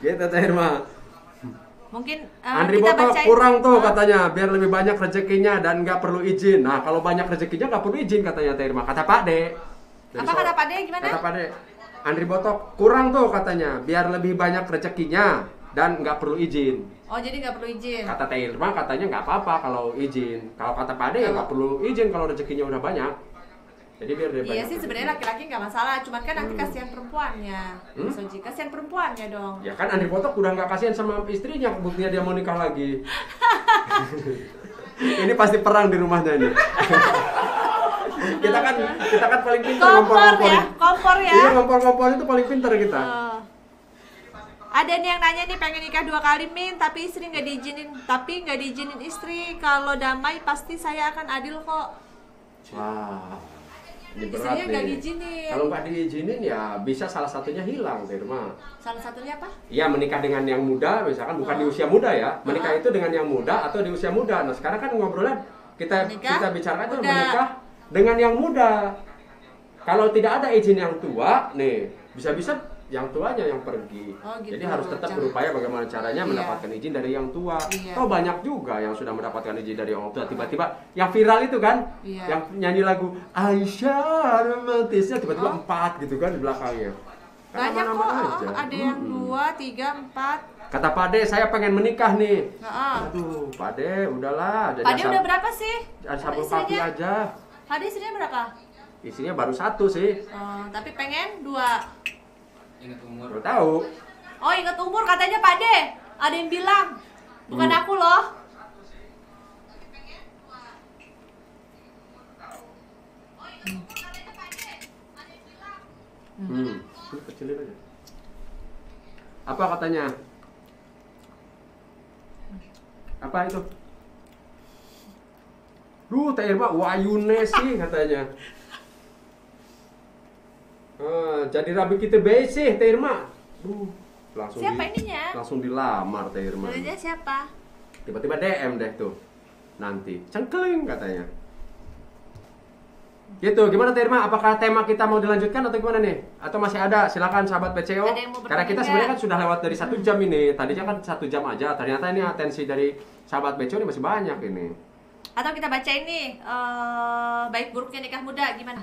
Gitu Teh Irma. Mungkin Andri kita Botok bacain. kurang tuh katanya, biar lebih banyak rezekinya dan nggak perlu izin. Nah kalau banyak rezekinya nggak perlu izin katanya Teh Irma. Kata Pak De. Apa kata Pak De gimana? Kata Pak De, Andri Botok kurang tuh katanya, biar lebih banyak rezekinya dan nggak perlu izin. Oh jadi nggak perlu izin. Kata Teh Irma katanya nggak apa-apa kalau izin. Kalau kata Pak De ya nggak perlu izin kalau rezekinya udah banyak. Jadi biar dia Iya banyak sih sebenarnya laki-laki nggak masalah, cuman kan nanti kasihan perempuannya. Soji kasihan perempuannya dong. Ya kan Andri Botok udah nggak kasihan sama istrinya, buktinya dia mau nikah lagi. Ini pasti perang di rumahnya nih. kita kan paling pintar Kompor ya. Iya, ngompor-ngompor itu paling pintar kita. Ada nih yang nanya nih, pengen nikah 2 kali Min, tapi istri nggak diizinin istri. Kalau damai pasti saya akan adil kok. Wah, ini berat Istrinya nggak nih. diizinin. Kalau nggak diizinin ya bisa salah satunya hilang di rumah. Salah satunya apa? Iya, menikah dengan yang muda, misalkan bukan di usia muda ya. Menikah itu dengan yang muda atau di usia muda. Nah sekarang kan ngobrolnya kita bicarakan itu menikah dengan yang muda. Kalau tidak ada izin yang tua, nih bisa-bisa yang tuanya yang pergi. Oh, gitu. Jadi harus tetap berupaya bagaimana caranya mendapatkan izin dari yang tua. Oh banyak juga yang sudah mendapatkan izin dari orang tua. Tiba-tiba yang viral itu kan, yang nyanyi lagu Aisyah romantisnya tiba-tiba 4 gitu kan di belakangnya. Banyak kok, ada yang 2, 3, 4. Kata Pak De, saya pengen menikah nih. Nah, Aduh, Pak De, udahlah. Pak De udah berapa sih? Ashabul Kahfi aja. Pak De istrinya berapa? Isinya baru 1 sih. Tapi pengen 2. Ingat umur. Baru tahu. Oh ingat umur katanya Pak De. Ada yang bilang, bukan aku loh. Kecilin aja. Apa katanya? Apa itu? Teh Irma wayune sih katanya. Jadi rabi kita bae sih Teh Irma. Langsung Siapa ininya? Langsung dilamar Teh Irma. Dulunya siapa? Tiba-tiba DM deh tuh. Nanti cengkeling katanya. Gitu, gimana Teh Irma? Apakah tema kita mau dilanjutkan atau gimana nih? Atau masih ada? Silakan sahabat PCO. Ada yang mau Karena kita bertanya sebenarnya kan nggak? sudah lewat dari 1 jam ini. Tadinya kan 1 jam aja. Ternyata ini atensi dari sahabat PCO ini masih banyak ini. Atau kita baca ini baik buruknya nikah muda gimana?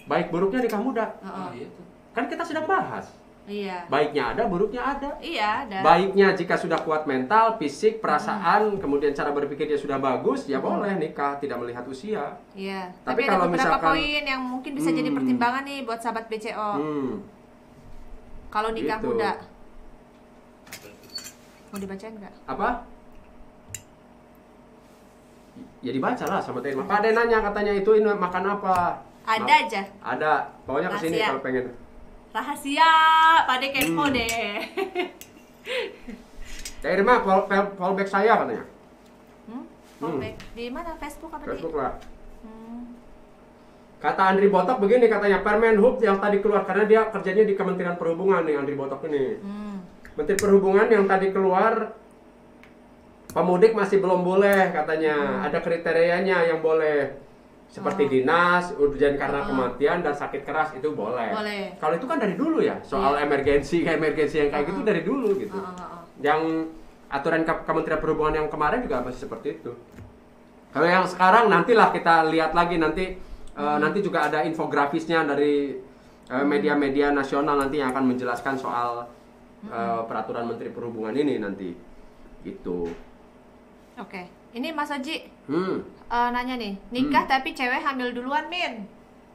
Baik buruknya nikah muda. Oh, Iya tuh. Kan kita sedang bahas. iya. Baiknya ada, buruknya ada. Iya, ada. Baiknya jika sudah kuat mental, fisik, perasaan, kemudian cara berpikirnya sudah bagus, ya boleh nikah, tidak melihat usia. Iya. Tapi Tapi ada kalau beberapa misalkan- poin yang mungkin bisa jadi pertimbangan nih buat sahabat BCO. Kalau nikah Gitu. muda. Mau dibacain nggak? Apa? Ya dibaca lah sama Teh Irma. Pak Ade nanya katanya itu ini makan apa? Ada aja. Ada. Pokoknya kesini Rahasia. kalau pengen. Rahasia, pada kepo deh. Teh Irma, fallback saya katanya. Fallback. Di mana? Facebook apa Facebook di? lah. Kata Andri Botok begini katanya, Permenhub yang tadi keluar karena dia kerjanya di Kementerian Perhubungan nih Andri Botok ini. Menteri Perhubungan yang tadi keluar, pemudik masih belum boleh katanya. Ada kriterianya yang boleh. Seperti dinas, urgen karena kematian dan sakit keras itu boleh. Boleh. Kalau itu kan dari dulu ya, soal emergensi yang kayak gitu dari dulu gitu. Yang aturan Kementerian Perhubungan yang kemarin juga masih seperti itu. Kalau yang sekarang nantilah kita lihat lagi nanti nanti juga ada infografisnya dari media-media nasional nanti yang akan menjelaskan soal peraturan Menteri Perhubungan ini nanti. Gitu. Oke. Ini Mas Oji nanya nih, nikah tapi cewek hamil duluan, Min.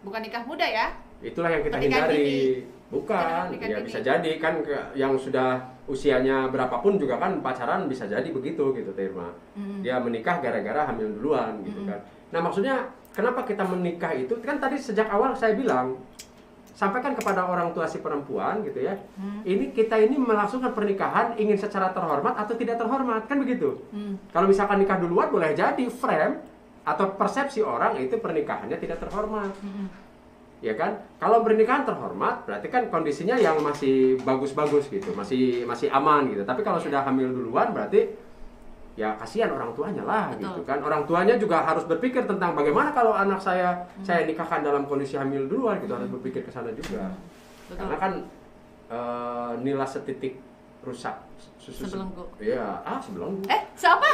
Bukan nikah muda ya? Itulah yang kita Pernikahan hindari. dini. Bukan, Pernikahan ya dini. bisa jadi kan yang sudah usianya berapapun juga kan pacaran bisa jadi begitu gitu Teh Irma. Dia menikah gara-gara hamil duluan gitu kan. Nah maksudnya kenapa kita menikah itu kan tadi sejak awal saya bilang sampaikan kepada orang tua si perempuan gitu ya. Ini kita ini melangsungkan pernikahan ingin secara terhormat atau tidak terhormat kan begitu. Kalau misalkan nikah duluan boleh jadi frame atau persepsi orang itu pernikahannya tidak terhormat. Ya kan? Kalau pernikahan terhormat berarti kan kondisinya yang masih bagus-bagus gitu, masih aman gitu. Tapi kalau sudah hamil duluan berarti ya kasihan orang tuanya lah. Betul. Gitu kan. Orang tuanya juga harus berpikir tentang bagaimana kalau anak saya nikahkan dalam kondisi hamil duluan gitu, harus berpikir ke sana juga. Betul. Karena kan nilai setitik rusak susu Sebelenggu. Iya, sebelenggu. Siapa?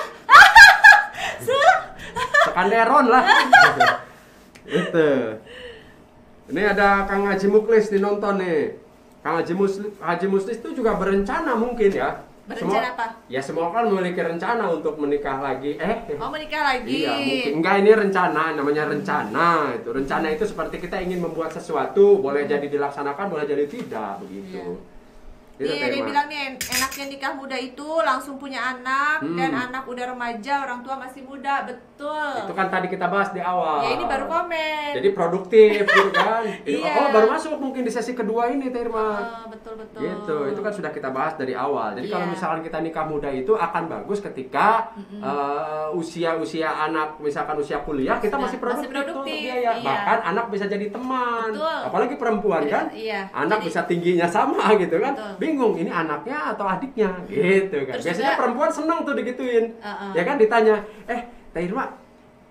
Sekanderon lah. Itu. Ini ada Kang Haji Muklis nih nonton nih. Kang Haji Muklis itu juga berencana mungkin ya. Berencana apa? Ya semua kan memiliki rencana untuk menikah lagi. Oh, menikah lagi. Iya, mungkin enggak, ini rencana, namanya rencana. Itu rencana itu seperti kita ingin membuat sesuatu, boleh jadi dilaksanakan, boleh jadi tidak begitu. Iya. Itu Iya, dia tema. bilang nih enaknya nikah muda itu langsung punya anak dan anak udah remaja, orang tua masih muda, betul. Itu kan tadi kita bahas di awal. Ya ini baru komen. Jadi produktif gitu kan. Ini, Iya. baru masuk mungkin di sesi kedua ini Teh Irma. Betul. Gitu, itu kan sudah kita bahas dari awal. Jadi kalau Iya. misalkan kita nikah muda itu akan bagus ketika usia anak, misalkan usia kuliah kita Sudah, masih produktif, masih produktif, untuk biaya. iya. Bahkan anak bisa jadi teman. Betul. Apalagi perempuan kan. Iya. Anak Jadi- bisa tingginya sama gitu kan. Betul. Bingung ini anaknya atau adiknya gitu kan. Terus Biasanya juga- perempuan senang tuh digituin. Ya kan ditanya, Teh Irma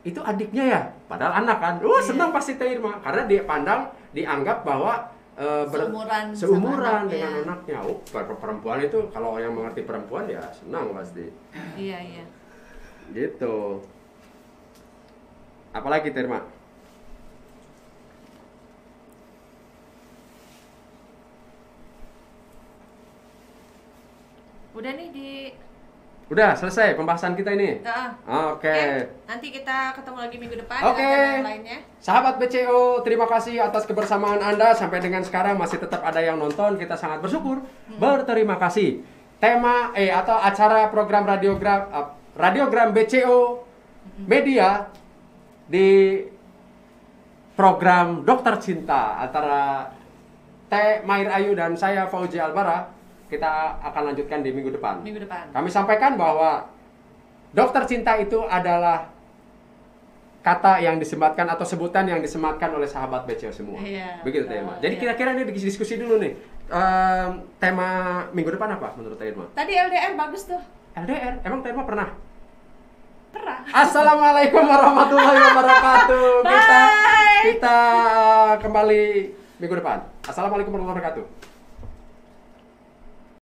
itu adiknya ya? Padahal anak kan. Iya. Senang pasti Teh Irma karena dia pandang dianggap bahwa Seumuran seumuran sama dengan anaknya. anaknya. Perempuan itu kalau yang mengerti perempuan ya senang pasti. Iya. Gitu. Apalagi Teh Irma? Udah nih di Udah selesai pembahasan kita ini. Oke. Nanti kita ketemu lagi minggu depan Oke. dengan tema yang lainnya. Sahabat BCO, terima kasih atas kebersamaan Anda sampai dengan sekarang masih tetap ada yang nonton. Kita sangat bersyukur. Berterima kasih. tema atau acara program radiogram BCO Media di program Dokter Cinta antara Teh Mair Ayu dan saya Fauzi Albara. Kita akan lanjutkan di minggu depan. Minggu depan. Kami sampaikan bahwa Dokter Cinta itu adalah kata yang disematkan atau sebutan yang disematkan oleh sahabat BCO semua. Iya, Begitu betul. Tema. Jadi kira-kira ini diskusi dulu nih. Tema minggu depan apa menurut Tema? Tadi LDR bagus tuh. LDR. Emang Tema pernah? Pernah. Assalamualaikum warahmatullahi wabarakatuh. Bye. Kita kembali minggu depan. Assalamualaikum warahmatullahi wabarakatuh.